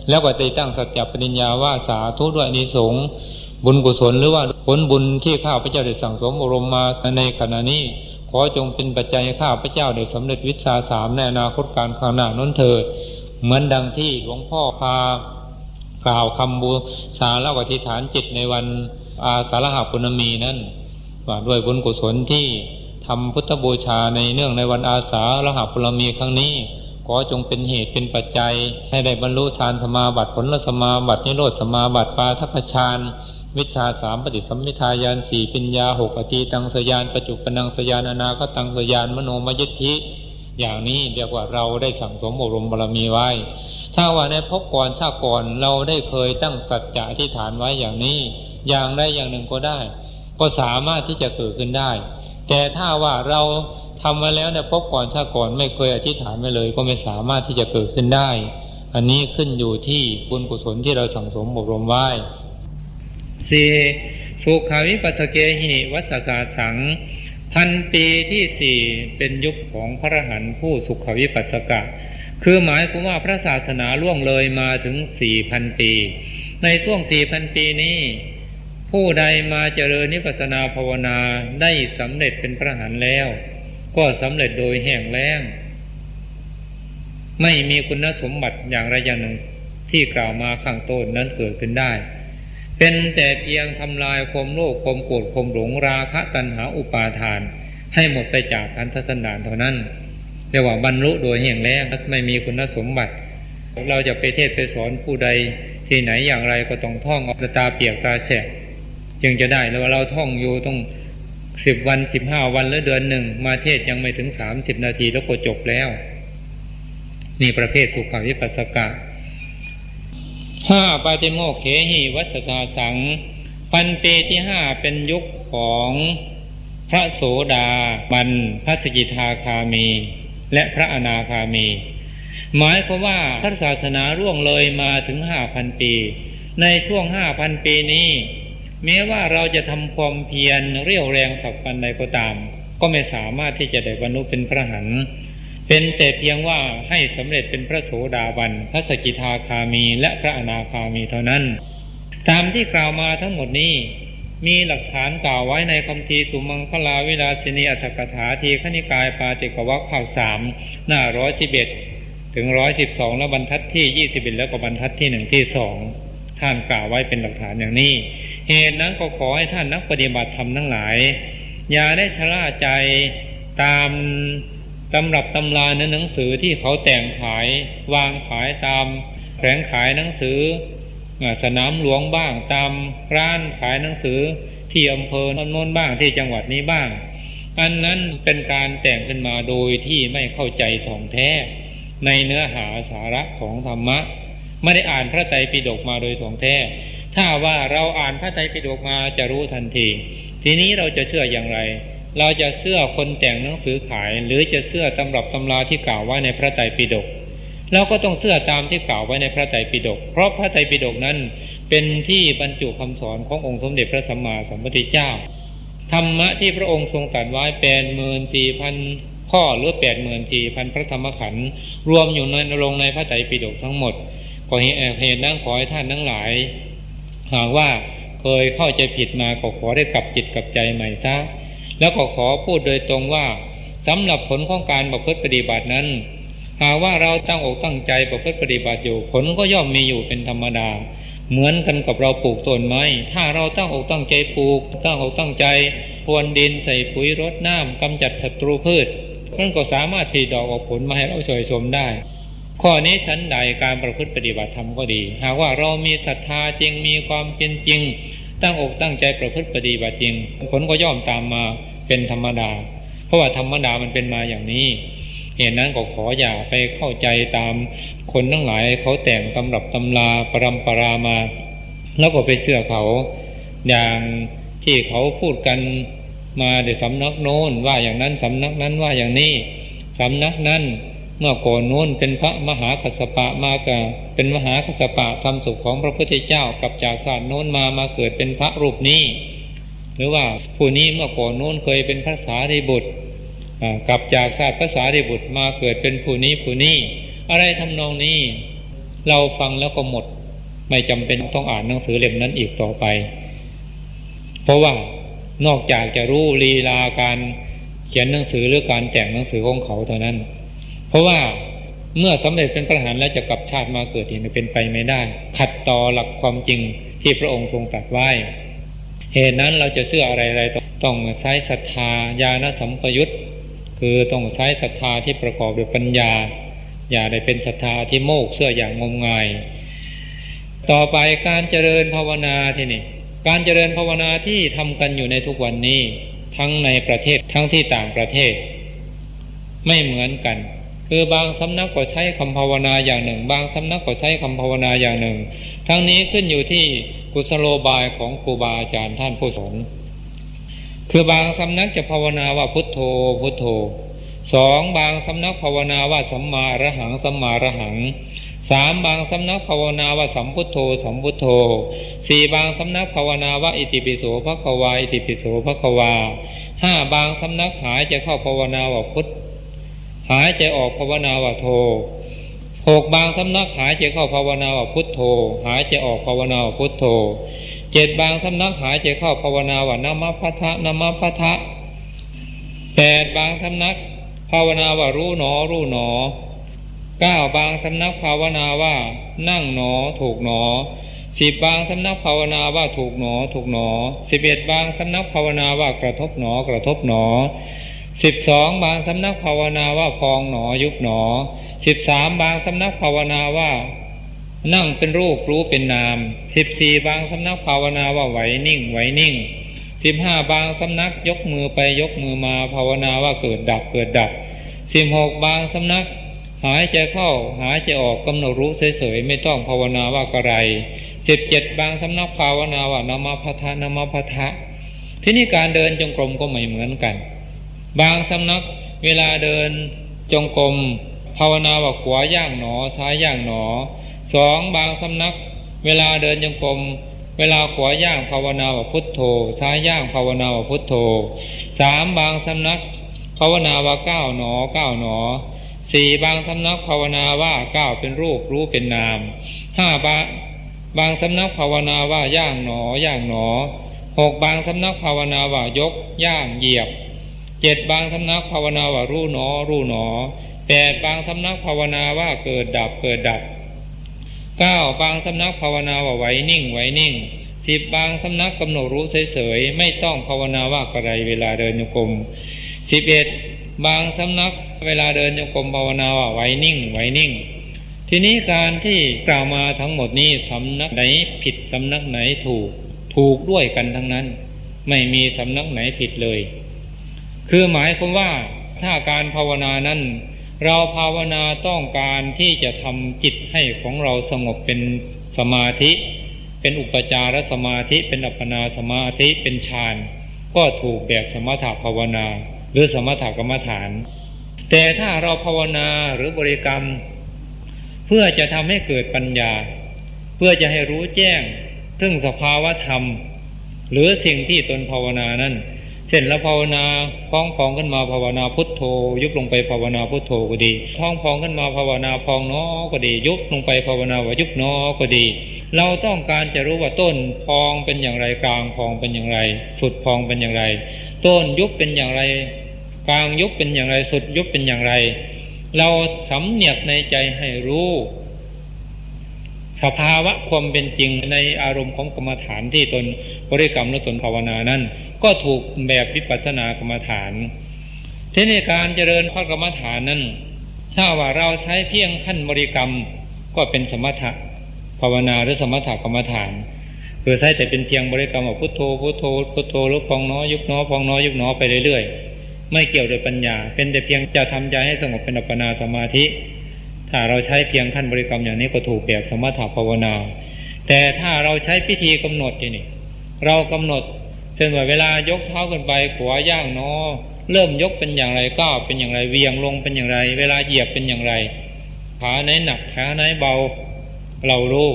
แล้วก็ได้ตั้งสัจจปริญญาว่าสาธุด้วยอานิสงส์บุญกุศลหรือว่าผลบุญที่ข้าพเจ้าได้สั่งสมอบรมมาในขณะนี้ขอจงเป็นปัจจัยให้ข้าพเจ้าได้สำเร็จวิชา3ในอนาคตการข้างหน้านั้นเถิดเหมือนดังที่หลวงพ่อพากล่าวคำบูชาและอธิษฐานจิตในวันอาสาฬหปุณมีนั้นว่าด้วยบุญกุศลที่ทำพุทธบูชาในเนื่องในวันอาสาฬหปุณมีครั้งนี้ขอจงเป็นเหตุเป็นปัจจัยให้ได้บรรลุฌานสมาบัติผลสมาบัตินิโรธสมาบัติปาทัพพฌานวิชา3ปฏิสัมภิทาญาณ4ปัญญา6อตีตังสยานปัจจุปนังสยานอนาคตังสยานมโนมยิทธิอย่างนี้เรียกว่าเราได้สั่งสมอบรมบารมีไว้ถ้าว่าในภพก่อนชาติก่อนเราได้เคยตั้งสัจจะอธิษฐานไว้อย่างนี้อย่างใดอย่างหนึ่งก็ได้ก็สามารถที่จะเกิดขึ้นได้แต่ถ้าว่าเราทำมาแล้วในภพก่อนชาติก่อนไม่เคยอธิษฐานไว้เลยก็ไม่สามารถที่จะเกิดขึ้นได้อันนี้ขึ้นอยู่ที่บุญกุศลที่เราสั่งสมอบรมไว้4. สุขาวิปัสสเกหิวัสสาสัง1,000 ปีที่4เป็นยุคของพระอรหันต์ผู้สุขวิปัสสกะคือหมายความว่าพระศาสนาล่วงเลยมาถึง 4,000 ปีในช่วง 4,000 ปีนี้ผู้ใดมาเจริญวิปัสสนาภาวนาได้สำเร็จเป็นพระอรหันต์แล้วก็สำเร็จโดยแห้งแล้งไม่มีคุณสมบัติอย่างใดอย่างหนึ่งที่กล่าวมาข้างต้นนั้นเกิดขึ้นได้เป็นแต่เพียงทำลายความโลภความโกรธความหลงราคะตัณหาอุปาทานให้หมดไปจากขันธสันดานเท่านั้นเรียกว่าบรรลุโดยแห้งแล้งไม่มีคุณสมบัติเราจะไปเทศน์ไปสอนผู้ใดที่ไหนอย่างไรก็ต้องท่องเอาตาเปียกตาแฉะจึงจะได้แล้วเราท่องอยู่ต้อง10 วัน15 วันหรือเดือนหนึ่งมาเทศยังไม่ถึง30 นาทีแล้วก็จบแล้วนี่ประเภทสุขวิปัสสกะ5. ปาติโมกเขหิวัสสาสัง1,000 ปีที่5เป็นยุคของพระโสดาบันพระสกิทาคามีและพระอนาคามีหมายความว่าพระศาสนาล่วงเลยมาถึง 5,000 ปีในช่วง 5,000 ปีนี้แม้ว่าเราจะทำความเพียรเรี่ยวแรงสักวันใดก็ตามก็ไม่สามารถที่จะได้บรรลุเป็นพระอรหันต์เป็นแต่เพียงว่าให้สำเร็จเป็นพระโสดาบันพระสกิทาคามีและพระอนาคามีเท่านั้นตามที่กล่าวมาทั้งหมดนี้มีหลักฐานกล่าวไว้ในคัมภีร์สุมังคลาวิลาสินีอัตถกถาทีฆนิกายปาติกวรรคภาค3หน้า111ถึง112และบรรทัดที่21แล้วก็บรรทัดที่1ที่2 ท่านกล่าวไว้เป็นหลักฐานอย่างนี้เหตุนั้นก็ขอให้ท่านนักปฏิบัติธรรมทั้งหลายอย่าได้ชะล่าใจตามตำรับตำราในหนังสือที่เขาแต่งขายวางขายตามแผงขายหนังสือสนามหลวงบ้างตามร้านขายหนังสือที่อำเภอโน้นบ้างที่จังหวัดนี้บ้างอันนั้นเป็นการแต่งขึ้นมาโดยที่ไม่เข้าใจถ่องแท้ในเนื้อหาสาระของธรรมะไม่ได้อ่านพระไตรปิฎกมาโดยถ่องแท้ถ้าว่าเราอ่านพระไตรปิฎกมาจะรู้ทันทีทีนี้เราจะเชื่ออย่างไรเราจะเชื่อคนแต่งหนังสือขายหรือจะเชื่อตำรับตำราที่กล่าวไว้ในพระไตรปิฎกเราก็ต้องเชื่อตามที่กล่าวไว้ในพระไตรปิฎกเพราะพระไตรปิฎกนั้นเป็นที่บรรจุคำสอนขององค์สมเด็จพระสัมมาสัมพุทธเจ้าธรรมะที่พระองค์ทรงตรัสไว้ 84,000 ข้อหรือ 84,000 พระธรรมขันธ์รวมอยู่ในลงในพระไตรปิฎกทั้งหมดขอเหตุนั้นขอให้ท่านทั้งหลายหากว่าเคยเข้าใจผิดมาก็ขอได้กลับจิตกลับใจใหม่ซะแล้วก็ขอพูดโดยตรงว่าสำหรับผลของการประพฤติปฏิบัตินั้นหากว่าเราตั้งอกตั้งใจประพฤติปฏิบัติอยู่ผลก็ย่อมมีอยู่เป็นธรรมดาเหมือนกันกับเราปลูกต้นไม้ถ้าเราตั้งอกตั้งใจปลูกตั้งอกตั้งใจพรวนดินใส่ปุ๋ยรดน้ำกำจัดศัตรูพืชมันก็สามารถผลิดอกออกผลมาให้เราช่วยชมได้ข้อนี้ชั้นใดการประพฤติปฏิบัติธรรมก็ดีหากว่าเรามีศรัทธาจริงมีความเป็นจริงตั้งอกตั้งใจประพฤติปฏิบัติจริงผลก็ย่อมตามมาเป็นธรรมดาเพราะว่าธรรมดามันเป็นมาอย่างนี้เหตุนั้นก็ขออย่าไปเข้าใจตามคนทั้งหลายเขาแต่งตำรับตำราปรำปรามาแล้วก็ไปเชื่อเขาอย่างที่เขาพูดกันมาในสำนักโน้นว่าอย่างนั้นสำนักนั้นว่าอย่างนี้สำนักนั้นเมื่อก่อนโน้นเป็นพระมหากัสสปะมากะเป็นมหากัสสปะทำสุขของพระพุทธเจ้ากับจากศาสตร์โน้นมาเกิดเป็นพระรูปนี้หรือว่าผู้นี้เมื่อก่อนโน้นเคยเป็นพระสารีบุตรกลับจากศาสตร์พระสารีบุตรมาเกิดเป็นผู้นี้อะไรทำนองนี้เราฟังแล้วก็หมดไม่จำเป็นต้องอ่านหนังสือเล่มนั้นอีกต่อไปเพราะว่านอกจากจะรู้ลีลาการเขียนหนังสือหรือการแต่งหนังสือของเขาเท่านั้นเพราะว่าเมื่อสำเร็จเป็นพระอรหันต์แล้วจะกลับชาติมาเกิดอีกเป็นไปไม่ได้ขัดต่อหลักความจริงที่พระองค์ทรงตรัสไว้เหตุนั้นเราจะเชื่ออะไรต้องใช้ศรัทธาญาณสัมปยุตคือต้องใช้ศรัทธาที่ประกอบด้วยปัญญาอย่าได้เป็นศรัทธาที่โมกเชื่ออย่างงมงายต่อไปการเจริญภาวนาที่นี่การเจริญภาวนาที่ทำกันอยู่ในทุกวันนี้ทั้งในประเทศทั้งที่ต่างประเทศไม่เหมือนกันคือบางสำนักก็ใช้คำภาวนาอย่างหนึ่งบางสำนักก็ใช้คำภาวนาอย่างหนึ่งทั้งนี้ขึ้นอยู่ที่กุศโลบายของครูบาอาจารย์ท่านผู้สอนคือบางสำนักจะภาวนาว่าพุทโธพุทโธสองบางสำนักภาวนาว่าสัมมาอรหังสัมมาอรหังสามบางสำนักภาวนาว่าสัมพุทโธสัมพุทโธสี่บางสำนักภาวนาว่าอิติปิโสภควาอิติปิโสภควาห้าบางสำนักหายใจเข้าภาวนาว่าพุทหายใจออกภาวนาว่าโธหกบางสำนักหายใจเข้าภาวนาว่าพุทโธหายใจออกภาวนาว่าพุทโธเจ็ดบางสำนักหายใจเข้าภาวนาว่านะมะพะทะนะมะพะทะแปดบางสำนักภาวนาว่ารู้หนอรู้หนอเก้าบางสำนักภาวนาว่านั่งหนอถูกหนอสิบบางสำนักภาวนาว่าถูกหนอถูกหนอ11บางสำนักภาวนาว่ากระทบหนอกระทบหนอ12บางสำนักภาวนาว่าพองหนอยุบหนอ13บางสำนักภาวนาว่านั่งเป็นรูปรู้เป็นนาม14บางสำนักภาวนาว่าไหวนิ่งไหวนิ่ง15บางสำนักยกมือไปยกมือมาภาวนาว่าเกิดดับเกิดดับ16บางสำนักหายใจเข้าหายใจออกกำหนดรู้เฉยๆไม่ต้องภาวนาว่ากระไร17บางสำนักภาวนาว่านะมะพะทะนะมะพะทะที่นี่การเดินจงกรมก็ไม่เหมือนกันบางสำนักเวลาเดินจงกรมภาวนาว่าขวาย่างหนอซ้ายย่างหนอสองบางสำนักเวลาเดินจงกรมเวลาขวาย่างภาวนาว่าพุทโธซ้ายย่างภาวนาว่าพุทโธสามบางสำนักภาวนาว่าก้าวหนอก้าวหนอสี่บางสำนักภาวนาว่าก้าวเป็นรูปรู้เป็นนามห้าบางสำนักภาวนาว่าย่างหนอย่างหนอหกบางสำนักภาวนาว่ายกย่างเหยียบ7บางสำนักภาวนาว่ารู้หนอรู้หนอ8บางสำนักภาวนาว่าเกิดดับเกิดดับ 9บางสำนักภาวนาว่าไว้นิ่งไว้นิ่ง10บางสำนักกำหนดรู้เฉยๆไม่ต้องภาวนาว่าอะไรเวลาเดินโยกม11บางสำนักเวลาเดินโยกมภาวนาว่าไว้นิ่งไว้นิ่งทีนี้การที่กล่าวมาทั้งหมดนี้สำนักไหนผิดสำนักไหนถูกด้วยกันทั้งนั้นไม่มีสำนักไหนผิดเลยคือหมายความว่าถ้าการภาวนานั้นเราภาวนาต้องการที่จะทำจิตให้ของเราสงบเป็นสมาธิเป็นอุปจารสมาธิเป็นอัปปนาสมาธิเป็นฌานก็ถูกแบบสมถภาวนาหรือสมถกรรมฐานแต่ถ้าเราภาวนาหรือบริกรรมเพื่อจะทำให้เกิดปัญญาเพื่อจะให้รู้แจ้งถึงสภาวะธรรมหรือสิ่งที่ตนภาวนานั้นเช่นเราภาวนาพองขึ้นมาภาวนาพุทโธยุบลงไปภาวนาพุทโธก็ดีพองขึ้นมาภาวนาพองเนาะก็ดียุบลงไปภาวนาว่ายุบเนาะก็ดีเราต้องการจะรู้ว่าต้นพองเป็นอย่างไรกลางพองเป็นอย่างไรสุดพองเป็นอย่างไรต้นยุบเป็นอย่างไรกลางยุบเป็นอย่างไรสุดยุบเป็นอย่างไรเราสำเนียกในใจให้รู้สภาวะความเป็นจริงในอารมณ์ของกรรมฐานที่ตนบริกรรมหรือตนภาวนานั้นก็ถูกแบบวิปัสสนากรรมฐานทีนี้การเจริญพระกรรมฐานนั้นถ้าว่าเราใช้เพียงขั้นบริกรรมก็เป็นสมถะภาวนาหรือสมถกรรมฐานคือใช้แต่เป็นเพียงบริกรรมว่าพุทโธพุทโธพุทโธหรือพองน้อยยุบน้อพองน้อยยุบน้อไปเรื่อยๆไม่เกี่ยวโดยปัญญาเป็นแต่เพียงจะทำใจให้สงบเป็นอัปปนาสมาธิถ้าเราใช้เพียงขั้นบริกรรมอย่างนี้ก็ถูกแบบสมถภาวนาแต่ถ้าเราใช้พิธีกำหนดนี่เรากำหนดเช่นว่าเวลายกเท้าขึ้นไปขวาย่างน้อเริ่มยกเป็นอย่างไรก้าวเป็นอย่างไรเวียงลงเป็นอย่างไรเวลาเหยียบเป็นอย่างไรขาไหนหนักขาไหนเบาเรารู้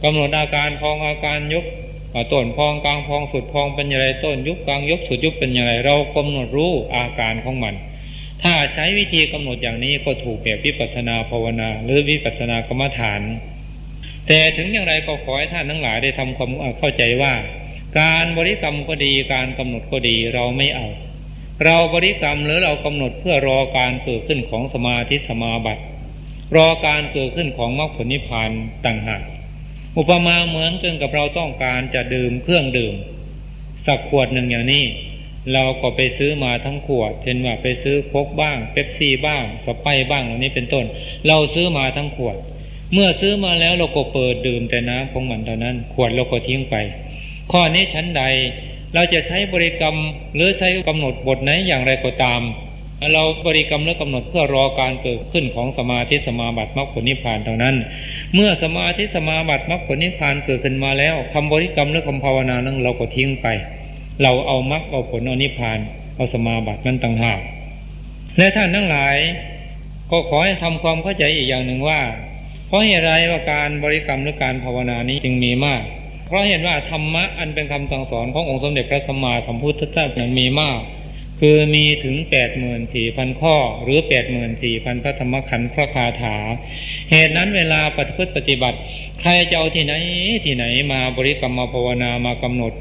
กำหนดอาการพองอาการยุบต้นพองกลางพองสุดพองเป็นอย่างไรต้นยุบกลางยุบสุดยุบเป็นอย่างไรเรากำหนดรู้อาการของมันถ้าใช้วิธีกำหนดอย่างนี้ก็ถูกแบบวิปัสสนาภาวนาหรือวิปัสสนากรรมฐานแต่ถึงอย่างไรก็ขอให้ท่านทั้งหลายได้ทำความเข้าใจว่าการบริกรรมก็ดีการกำหนดก็ดีเราไม่เอาเราบริกรรมหรือเรากำหนดเพื่อรอการเกิดขึ้นของสมาธิสมาบัติรอการเกิดขึ้นของมรรคผลนิพพานต่างหากอุปมาเหมือนกันกับเราต้องการจะดื่มเครื่องดื่มสักขวดหนึ่งอย่างนี้เราก็ไปซื้อมาทั้งขวดเช่นว่าไปซื้อโค้กบ้างเป๊ปซี่บ้างสไปร์บ้างเหล่านี้เป็นต้นเราซื้อมาทั้งขวดเมื่อซื้อมาแล้วเราก็เปิดดื่มแต่น้ำของมันเท่านั้นขวดเราก็ทิ้งไปข้อนี้ชั้นใดเราจะใช้บริกรรมหรือใช้กำหนดบทไหนอย่างไรก็ตามเราบริกรรมและกำหนดเพื่อรอการเกิดขึ้นของสมาธิสมาบัติมรรคผลนิพพานเท่านั้นเมื่อสมาธิสมาบัติมรรคผลนิพพานเกิดขึ้นมาแล้วคำบริกรรมและคำภาวนานั้นเราก็ทิ้งไปเราเอามรรคเอาผลเอานิพพานเอาสมาบัตินั้นต่างหากและท่านทั้งหลายก็ขอให้ทำความเข้าใจอีกอย่างหนึ่งว่าเพราะเหตุไรว่าการบริกรรมหรือการภาวนานี้จึงมีมากเพราะเห็นว่าธรรมะอันเป็นคำสั่งสอนขององค์สมเด็จพระสัมมาสัมพุทธเจ้านั้นมีมากคือมีถึง 84,000 ข้อหรือ 84,000 พระธรรมขันธ์พระคาถาเหตุนั้นเวลาปฏิบัติใครจะเอาที่ไหนมาบริกรรมมาภาวนามากำหนด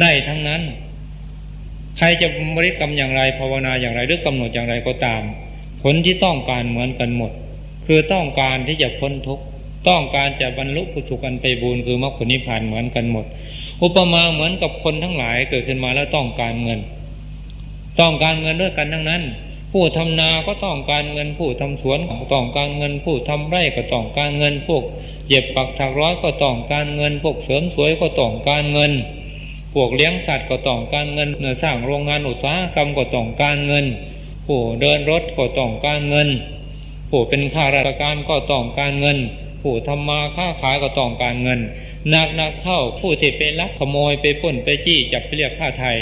ได้ทั้งนั้นใครจะบริกรรมอย่างไรภาวนาอย่างไรหรือกำหนดอย่างไรก็ตามผลที่ต้องการเหมือนกันหมดคือต้องการที่จะพ้นทุกข์ต้องการจะบรรลุสุขอันไพบูลย์คือมรรคผลนิพพานเหมือนกันหมดอุปมาเหมือนกับคนทั้งหลายเกิดขึ้นมาแล้วต้องการเงินด้วยกันทั้งนั้นผู้ทำนาก็ต้องการเงินผู้ทำสวนก็ต้องการเงินผู้ทำไร่ก็ต้องการเงินพวกเย็บปักถักร้อยก็ต้องการเงินพวกเสริมสวยก็ต้องการเงินพวกเลี้ยงสัตว์ก็ต้องการเงินสร้างโรงงานอุตสาหกรรมก็ต้องการเงินผู้เดินรถก็ต้องการเงินผู้เป็นข้าราชการก็ต้องการเงินผู้ทำมาค้าขายก็ต้องการเงินหนักเข้าผู้ที่ไปลักขโมยไปปล้นไปจี้จับไปเรียกค่าไถ่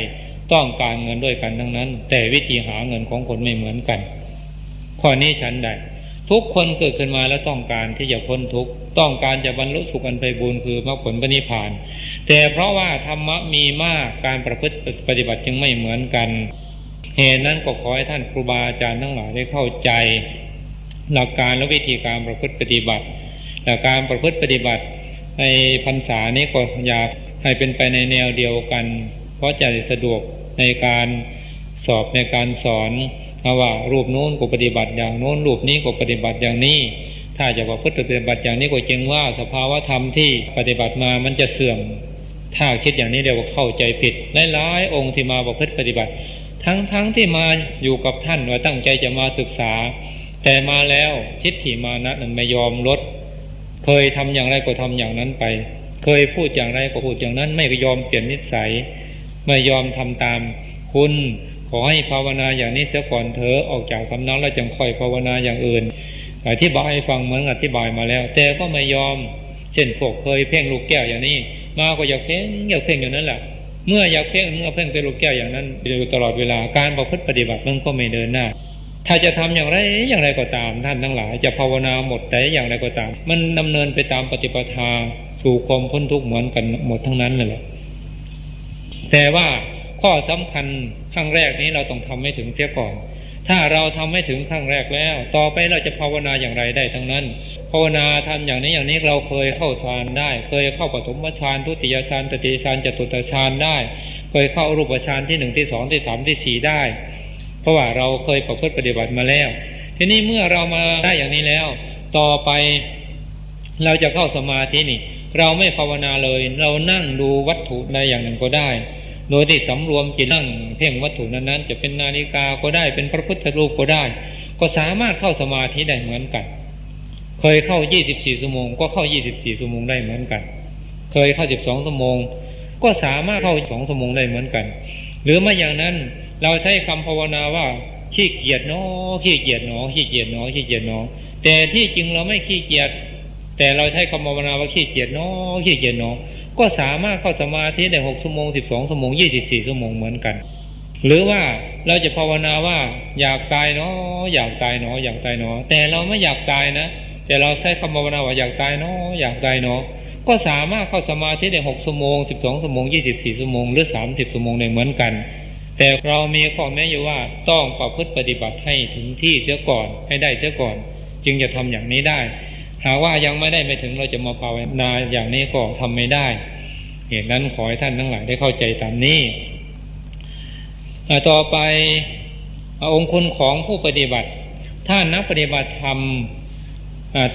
ต้องการเงินด้วยกันทั้งนั้นแต่วิธีหาเงินของคนไม่เหมือนกันข้อนี้ฉันใดทุกคนเกิดขึ้นมาแล้วต้องการที่จะพ้นทุกข์ต้องการจะบรรลุสุขอันไพบูลย์คือมรรคผลนิพพานแต่เพราะว่าธรรมะมีมากการประพฤติปฏิบัติจึงไม่เหมือนกันเหตุนั้นก็ขอให้ท่านครูบาอาจารย์ทั้งหลายได้เข้าใจหลักการและวิธีการประพฤติปฏิบัติและการประพฤติปฏิบัติในพรรษานี้ก็อยากให้เป็นไปในแนวเดียวกันเพราะจะสะดวกในการสอบในการสอนว่ารูปโน้นก็ปฏิบัติอย่างโน้นรูปนี้ก็ปฏิบัติอย่างนี้ ถ้าจะประพฤติปฏิบัติอย่างนี้ก็จึงว่าสภาวธรรมที่ปฏิบัติมามันจะเสื่อมถ้าคิดอย่างนี้เรียกว่าเข้าใจผิดหลายๆองค์ที่มาประพฤติปฏิบัติทั้งที่มาอยู่กับท่านว่าตั้งใจจะมาศึกษาแต่มาแล้วทิฏฐิมานะนั้นไม่ยอมลดเคยทำอย่างไรก็ทำอย่างนั้นไปเคยพูดอย่างไรก็พูดอย่างนั้นไม่ยอมเปลี่ยนนิสัยไม่ยอมทำตามคุณขอให้ภาวนาอย่างนี้เสียก่อนเถอะออกจากสำนักแล้วจึงค่อยภาวนาอย่างอื่นอธิบายให้ฟังเหมือนอธิบายมาแล้วแต่ก็ไม่ยอมเช่นพวกเคยเพ่งลูกแก้วอย่างนี้มาก็อยากเพ่งอย่างนั้นแหละเมื่ออยากเพ่งเป็นลูกแก้วอย่างนั้นอยู่ตลอดเวลาการประพฤติปฏิบัติมันก็ไม่เดินหน้าถ้าจะทำอย่างไรก็ตามท่านทั้งหลายจะภาวนาหมดแต่อย่างไรก็ตามมันดำเนินไปตามปฏิปทาสู่ความพ้นทุกข์เหมือนกันหมดทั้งนั้นนั่นแหละแต่ว่าข้อสำคัญขั้งแรกนี้เราต้องทำให้ถึงเสียก่อนถ้าเราทำให้ถึงขั้งแรกแล้วต่อไปเราจะภาวนาอย่างไรได้ทั้งนั้นภาวนาทำอย่างนี้เราเคยเข้าฌานได้เคยเข้าปฐมฌานทุติยฌานตติยฌานจตุตฌานได้เคยเข้ารูปฌานที่1ที่2ที่3ที่4ได้เพราะว่าเราเคยประพฤติปฏิบัติมาแล้วทีนี้เมื่อเรามาได้อย่างนี้แล้วต่อไปเราจะเข้าสมาธินี่เราไม่ภาวนาเลยเรานั่งดูวัตถุใดอย่างหนึ่งก็ได้โดยที่สำรวมจิตนั่งเพ่งวัตถุนั้นๆจะเป็นนาฬิกาก็ได้เป็นพระพุทธรูปก็ได้ก็สามารถเข้าสมาธิได้เหมือนกันเคยเข้า24ชั่วโมงก็เข้า24ชั่วโมงได้เหมือนกันเคยเข้า12ชั่วโมงก็สามารถเข้า2ชั่วโมงได้เหมือนกันหรือไม่อย่างนั้นเราใช้คำภาวนาว่าขี้เกียจเนาะขี้เกียจเนาะขี้เกียจเนาะขี้เกียจเนาะแต่ที่จริงเราไม่ขี้เกียจแต่เราใช้คำภาวนาว่าขี้เกียจเนาะขี้เกียจเนาะก็สามารถเข้าสมาธิได้6ชั่วโมง12ชั่วโมง24ชั่วโมงเหมือนกันหรือว่าเราจะภาวนาว่าอยากตายเนาะอยากตายเนาะอยากตายเนาะแต่เราไม่อยากตายนะแต่เราใช้คำภาวนาว่าอยากตายเนาะอยากตายเนาะก็สามารถเข้าสมาธิได้6ชั่วโมง12ชั่วโมง24ชั่วโมงหรือ30ชั่วโมงได้เหมือนกันแต่เรามีข้อแม้อยู่ว่าต้องประพฤติปฏิบัติให้ถึงที่เสียก่อนให้ได้เสียก่อนจึงจะทำอย่างนี้ได้หากว่ายังไม่ได้ไปถึงเราจะมาภาวนาอย่างนี้ก็ทำไม่ได้เหตุนั้นขอให้ท่านทั้งหลายได้เข้าใจตามนี้ต่อไปองค์คุณของผู้ปฏิบัติถ้านักปฏิบัติธรรม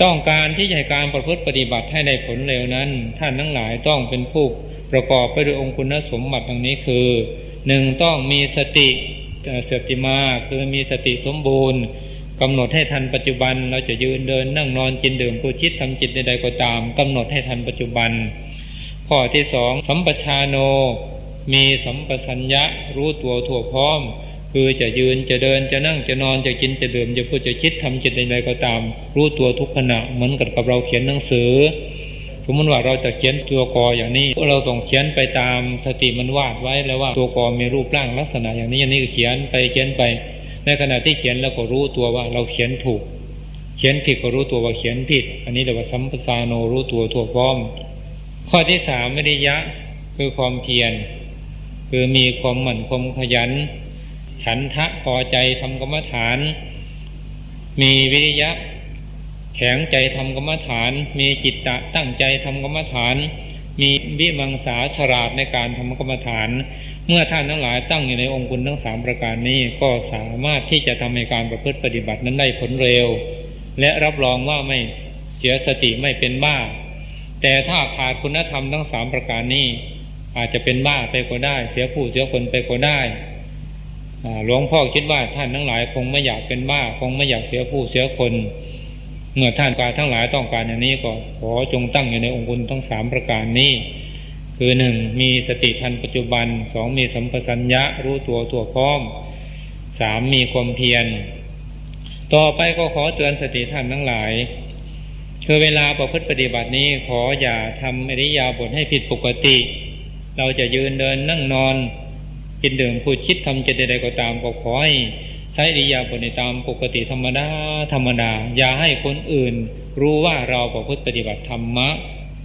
ต้องการที่จะให้การประพฤติปฏิบัติให้ได้ผลเร็วนั้นท่านทั้งหลายต้องเป็นผู้ประกอบไปด้วยองค์คุณสมบัติดังนี้คือ1ต้องมีสติมาคือมีสติสมบูรณ์กำหนดให้ทันปัจจุบันเราจะยืนเดินนั่งนอนกินดื่มพูดคิดทำจิตใดๆก็ตามกำหนดให้ทันปัจจุบันข้อที่2สัมปชาโนมีสัมปชัญญะรู้ตัวทั่วพร้อมคือจะยืนจะเดินจะนั่งจะนอนจะกินจะดื่มจะพูดจะคิดทำจิตใดๆก็ตามรู้ตัวทุกขณะเหมือนกับเราเขียนหนังสือสมมติว่าเราจะเขียนตัวกออย่างนี้เราต้องเขียนไปตามสติมันวาดไว้แล้วว่าตัวกอมีรูปร่างลักษณะอย่างนี้ก็เขียนไปในขณะที่เขียนแล้วก็รู้ตัวว่าเราเขียนถูกเขียนผิดก็รู้ตัวว่าเขียนผิดอันนี้เรียกว่าสัมปชาโนรู้ตัวทั่วพร้อมข้อที่3วิริยะคือความเพียรคือมีความหมั่นความขยันฉันทะพอใจทำกรรมฐานมีวิริยะแข็งใจทำกรรมฐานมีจิตตะตั้งใจทำกรรมฐานมีวิมังสาฉลาดในการทำกรรมฐานเมื่อท่านทั้งหลายตั้งอยู่ในองค์คุณทั้ง3ประการนี้ก็สามารถที่จะทำให้การประพฤติปฏิบัตินั้นได้ผลเร็วและรับรองว่าไม่เสียสติไม่เป็นบ้าแต่ถ้าขาดคุณธรรมทั้ง3ประการนี้อาจจะเป็นบ้าไปก็ได้เสียผู้เสียคนไปก็ได้หลวงพ่อคิดว่าท่านทั้งหลายคงไม่อยากเป็นบ้าคงไม่อยากเสียผู้เสียคนเมื่อท่านการทั้งหลายต้องการอย่างนี้ก็ขอจงตั้งอยู่ในองค์คุณทั้ง3ประการนี้คือ1มีสติทันปัจจุบัน2มีสัมปชัญญะรู้ตัวทั่วพร้อม3มีความเพียรต่อไปก็ขอเตือนสติท่านทั้งหลายคือเวลาประพฤติปฏิบัตินี้ขออย่าทำอิริยาบถให้ผิดปกติเราจะยืนเดินนั่งนอนกินดื่มพูดคิดทำจิตใดๆก็ตามก็ขอให้ใช้อิริยาบถในตามปกติธรรมดาอย่าให้คนอื่นรู้ว่าเราประพฤติปฏิบัติธรรมะ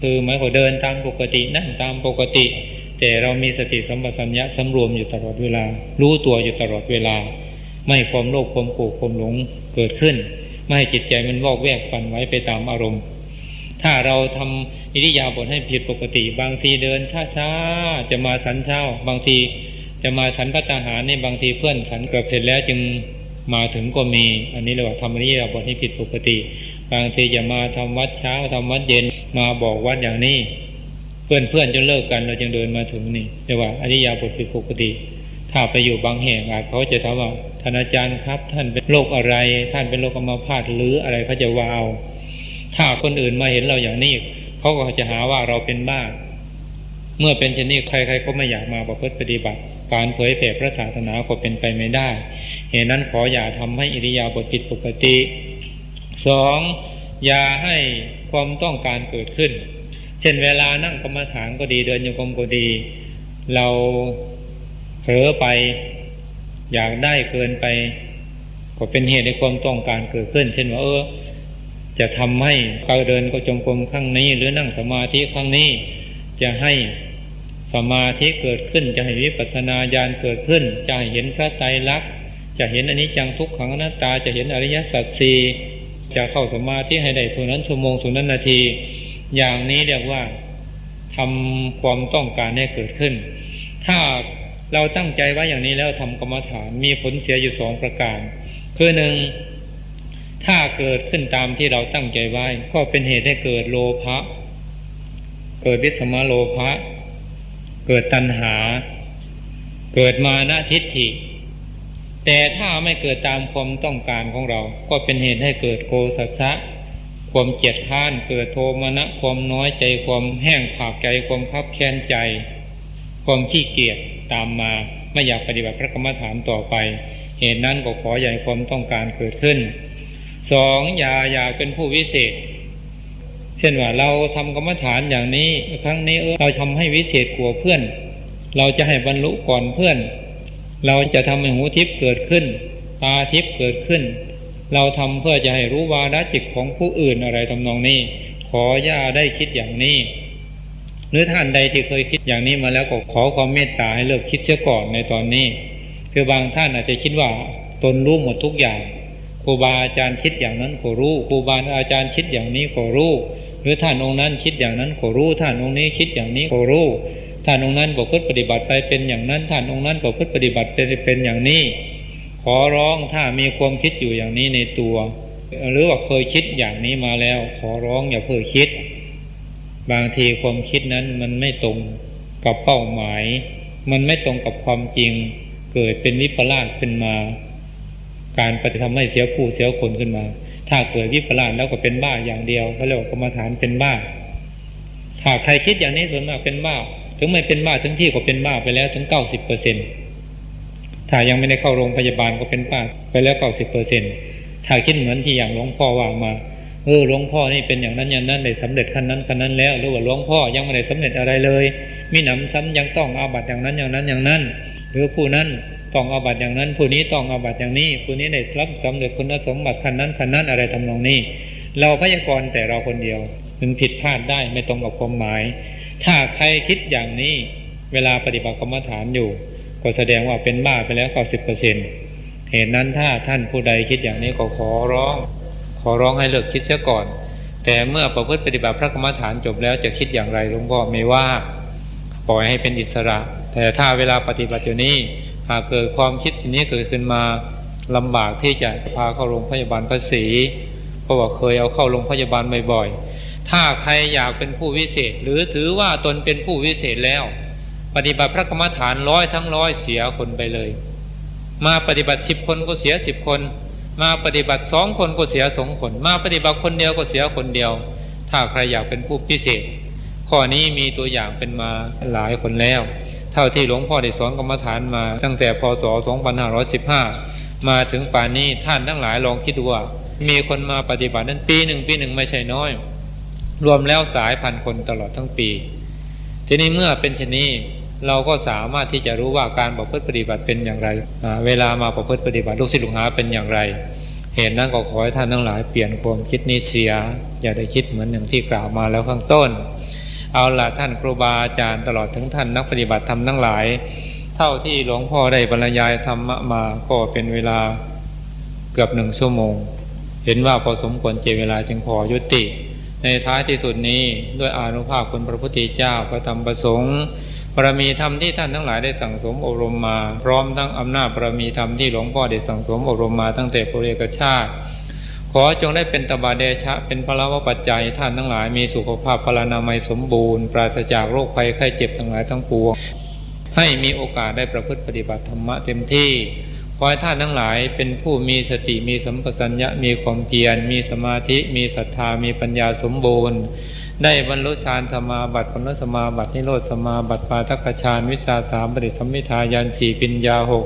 คือหมายความเดินตามปกตินั่งตามปกติแต่เรามีสติสัมปชัญญะสำรวมอยู่ตลอดเวลารู้ตัวอยู่ตลอดเวลาไม่ความโลภความโกรธความหลงเกิดขึ้นไม่ให้จิตใจมันวอกแวกฝันไว้ไปตามอารมณ์ถ้าเราทำอิริยาบถให้ผิดปกติบางทีเดินช้าๆจะมาฉันเช้าบางทีจะมาฉันภัตตาหารนี่บางทีเพื่อนฉันเกือบเสร็จแล้วจึงมาถึงก็มีอันนี้เรียกว่าทำอิริยาบถให้ผิดปกติ บางทีจะมาทำวัดเช้าทำวัดเย็นมาบอกวัดอย่างนี้เพื่อนจนเลิกกันเราจึงเดินมาถึงนี่แต่ว่าอริยบทผิดปกติถ้าไปอยู่บางแห่งเขาจะถามว่าท่านอาจารย์ครับท่านเป็นโรคอะไรท่านเป็นโรคอัมพาตหรืออะไรเขาจะว่าเอาถ้าคนอื่นมาเห็นเราอย่างนี้เขาก็จะหาว่าเราเป็นบ้าเมื่อเป็นเช่นนี้ใครๆก็ไม่อยากมาประพฤติปฏิบัติการเผยแผ่พระศาสนาก็เป็นไปไม่ได้เหตุนั้นขออย่าทำให้อิริยาบถผิดปกติสองอย่าให้ความต้องการเกิดขึ้นเช่นเวลานั่งกรรมฐานก็ดีเดินโยกมก็ดีเราเผลอไปอยากได้เกินไปก็เป็นเหตุให้ความต้องการเกิดขึ้นเช่นว่าจะทำให้การเดินก็จงกรมครั้งนี้หรือนั่งสมาธิครั้งนี้จะให้สมาธิเกิดขึ้นจะให้วิปัสสนาญาณเกิดขึ้นจะให้เห็นพระไตรลักษณ์จะเห็นอนิจจังทุกขังอนัตตาจะเห็นอริยสัจสี่จะเข้าสมาธิให้ได้เท่านั้นชั่วโมงเท่านั้นนาทีอย่างนี้เรียกว่าทำความต้องการให้เกิดขึ้นถ้าเราตั้งใจไว้อย่างนี้แล้วทำกรรมฐานมีผลเสียอยู่2ประการคือหนึ่งถ้าเกิดขึ้นตามที่เราตั้งใจไว้ก็เป็นเหตุให้เกิดโลภะเกิดวิสมโลภะเกิดตัณหาเกิดมานะทิฏฐิแต่ถ้าไม่เกิดตามความต้องการของเราก็เป็นเหตุให้เกิดโกสัสสะความเจียดค้านเกิดโทมนัสความน้อยใจความแห้งผากใจความคับแค้นใจความขี้เกียจตามมาไม่อยากปฏิบัติพระกรรมฐานต่อไปเหตุนั้นก็ขออย่าให้ความต้องการเกิดขึ้นสองอย่าเป็นผู้วิเศษเช่นว่าเราทำกรรมฐานอย่างนี้ครั้งนี้เราทำให้วิเศษกว่าเพื่อนเราจะให้บรรลุก่อนเพื่อนเราจะทำให้หูทิพย์เกิดขึ้นตาทิพย์เกิดขึ้นเราทำเพื่อจะให้รู้วาระจิตของผู้อื่นอะไรทำนองนี้ขออย่าได้คิดอย่างนี้หรือท่านใดที่เคยคิดอย่างนี้มาแล้วก็ขอความเมตตาให้เลิกคิดเสียก่อนในตอนนี้คือบางท่านอาจจะคิดว่าตนรู้หมดทุกอย่างครูบาอาจารย์คิดอย่างนั้นก็รู้ครูบาอาจารย์คิดอย่างนี้ก็รู้หรือท่านองค์นั้นคิดอย่างนั้นก็รู้ท่านองค์นี้คิดอย่างนี้ก็รู้ท่านองค์นั้นประพฤติปฏิบัติไปเป็นอย่างนั้นท่านองค์นั้นประพฤติปฏิบัติเป็นอย่างนี้ขอร้องถ้ามีความคิดอยู่อย่างนี้ในตัวหรือว่าเคยคิดอย่างนี้มาแล้วขอร้องอย่าเพิ่งคิดบางทีความคิดนั้นมันไม่ตรงกับเป้าหมายมันไม่ตรงกับความจริงเกิดเป็นวิปลาสขึ้นมาการปฏิทำให้เสียผู้เสียคนขึ้นมาถ้าเกิดวิปลาสแล้วก็เป็นบ้าอย่างเดียวเขาเรียกว่ากรรมฐานเป็นบ้าถ้าใครคิดอย่างนี้ส่วนมากเป็นบ้าถึงไม่เป็นบ้าถึงที่ก็เป็นบ้าไปแล้วถึง 90%ถ้ายังไม่ได้เข้าโรงพยาบาลก็เป็นบ้าไปแล้ว 90%ถ้าคิดเหมือนที่อย่างหลวงพ่อว่ามาหลวงพ่อนี่เป็นอย่างนั้นอย่างนั้นได้สำเร็จขั้นนั้นแล้วหรือว่าหลวงพ่อยังไม่ได้สำเร็จอะไรเลยมีหนำซ้ำยังต้องอาบัติอย่างนั้นอย่างนั้นหรือผู้นั้นต้องอาบัติอย่างนั้นผู้นี้ต้องอาบัติอย่างนี้ผู้นี้ได้รับสำเร็จคุณสมบัติขั้นนั้นอะไรทำนองนี้เราพยากรณ์แต่เราคนเดียวมันผิดพลาดได้ไม่ตรงกับความหมายถ้าใครคิดอย่างนี้เวลาปฏิบัติกรรมฐานอยู่ก็แสดงว่าเป็นบ้าไปแล้ว 90% เหตุนั้นถ้าท่านผู้ใดคิดอย่างนี้ก็ขอร้องให้เลิกคิดเสียก่อนแต่เมื่อประพฤติปฏิบัติพระกรรมฐานจบแล้วจะคิดอย่างไรหลวงพ่อไม่ว่าปล่อยให้เป็นอิสระแต่ถ้าเวลาปฏิบัติอยู่นี้หากเกิดความคิดนี้เกิดขึ้นมาลำบากที่จะพาเข้าโรงพยาบาลภาษีเพราะว่าเคยเอาเข้าโรงพยาบาลบ่อยๆถ้าใครอยากเป็นผู้วิเศษหรือถือว่าตนเป็นผู้วิเศษแล้วปฏิบัติพระกรรมฐาน100 ทั้ง 100เสียคนไปเลยมาปฏิบัติ10 คนก็เสีย10 คนมาปฏิบัติ2 คนก็เสีย2 คนมาปฏิบัติคนเดียวก็เสียคนเดียวถ้าใครอยากเป็นผู้พิเศษข้อนี้มีตัวอย่างเป็นมาหลายคนแล้วเท่าที่หลวงพ่อได้สอนกรรมฐานมาตั้งแต่พ.ศ. 2515มาถึงป่านนี้ท่านทั้งหลายลองคิดดูว่ามีคนมาปฏิบัตินั้นปีหนึ่งไม่ใช่น้อยรวมแล้วสายพันคนตลอดทั้งปีทีนี้เมื่อเป็นเช่นนี้เราก็สามารถที่จะรู้ว่าการประพฤติปฏิบัติเป็นอย่างไรเวลามาประพฤติปฏิบัติลูกศิษย์ลูกหาเป็นอย่างไรเหตุนั้นก็ขอให้ท่านทั้งหลายเปลี่ยนความคิดนี้เสียอย่าได้คิดเหมือนอย่างที่กล่าวมาแล้วข้างต้นเอาล่ะท่านครูบาอาจารย์ตลอดถึงท่านนักปฏิบัติธรรมทั้งหลายเท่าที่หลวงพ่อได้บรรยายธรรมะมาก็เป็นเวลาเกือบ1 ชั่วโมงเห็นว่าพอสมควรเจเวลาจึงขอยุติในท้ายที่สุดนี้ด้วยอานุภาพคุณพระพุทธเจ้าพระธรรมประสงค์บารมีธรรมที่ท่านทั้งหลายได้สั่งสมอบรมมาพร้อมทั้งอำนาจบารมีธรรมที่หลวงพ่อได้สั่งสมอบรมมาตั้งแต่ปุเรกชาติ ขอจงได้เป็นตบะเดชะเป็นพลวปัจจัยท่านทั้งหลายมีสุขภาพพลานามัยสมบูรณ์ปราศจากโรคภัยไข้เจ็บทั้งหลายทั้งปวงให้มีโอกาสได้ประพฤติปฏิบัติธรรมะเต็มที่ขอให้ท่านทั้งหลายเป็นผู้มีสติมีสัมปชัญญะมีความเพียรมีสมาธิมีศรัทธามีปัญญาสมบูรณ์ได้บรรลุฌานสมาบัติผลสมาบัตินิโรธสมาบัติปาฐกฌานวิชาสามปฏิสัมภิทาญาณสี่ปัญญาหก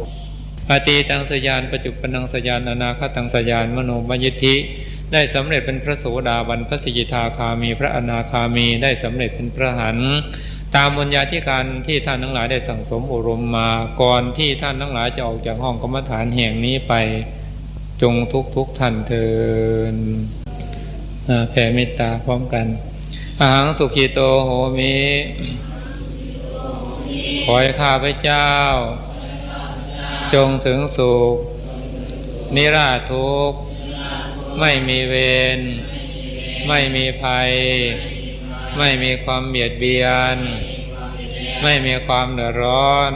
อตีตังสยานปัจจุปนังสยานอนาคตังสยานมโนมยิทธิได้สำเร็จเป็นพระโสดาบันพระสกิทาคามีพระอนาคามีได้สำเร็จเป็นพระอรหันต์ตามบุญญาธิการที่ท่านทั้งหลายได้สั่งสมอบรมมาก่อนที่ท่านทั้งหลายจะออกจากห้องกรรมฐานแห่งนี้ไปจงทุกท่านเถิดแผ่เมตตาพร้อมกันอหังสุขิโตโหมิขอให้ข้าพเจ้าจงถึงสุขนิราชทุกข์ไม่มีเวรไม่มีภัยไม่มีความเบียดเบียนไม่มีความเดือดร้อน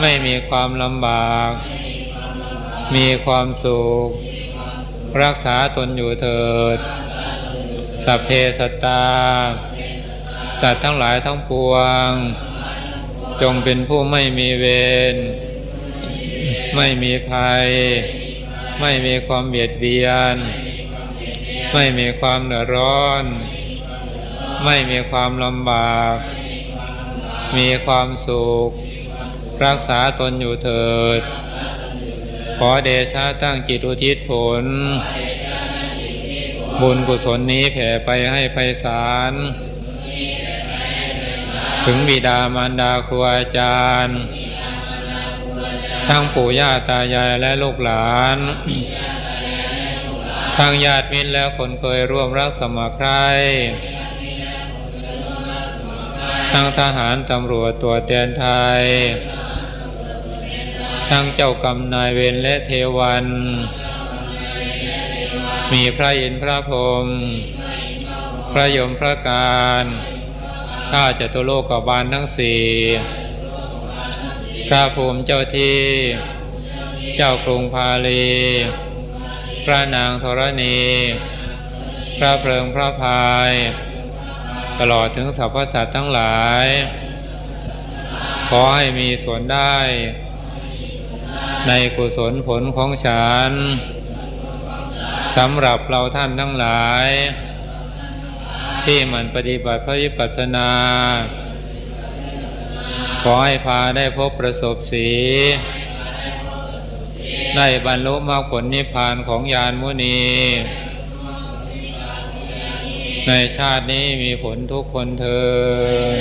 ไม่มีความลำบากมีความสุขรักษาตนอยู่เถิดสัพเพสัตตาสัตว์ทั้งหลายทั้งปวงจงเป็นผู้ไม่มีเวรไม่มีภัยไม่มีความเบียดเบียนไม่มีความเดือดร้อนไม่มีความลำบากมีความสุขรักษาตนอยู่เถิดขอเดชะตั้งจิตอุทิศผลบุญกุศลนี้แผ่ไปให้ไพศาลถึงบิดามารดาครูอาจารย์ทั้งปู่ย่าตายายและลูกหลานทั้งญาติมิตรและคนเคยร่วมรักสมัครใคร่ทั้งทหารตำรวจตัวแทนไทยทั้งเจ้ากรรมนายเวรและเทวันมีพระอินทร์พระพรหมพระยมพระการข้าจตุโลกบาลทั้งสี่พระภูมิเจ้าที่เจ้ากรุงพาลีพระนางธรณีพระเพลิงพระพายตลอดถึงสรรพสัตว์ทั้งหลายขอให้มีส่วนได้ในกุศลผลของฉันสำหรับเราท่านทั้งหลายที่มันปฏิบัติพระวิปัสสนาขอให้พาได้พบประสบสีได้บรรลุมรรคผลนิพพานของญาณมุนีในชาตินี้มีผลทุกคนเทอญ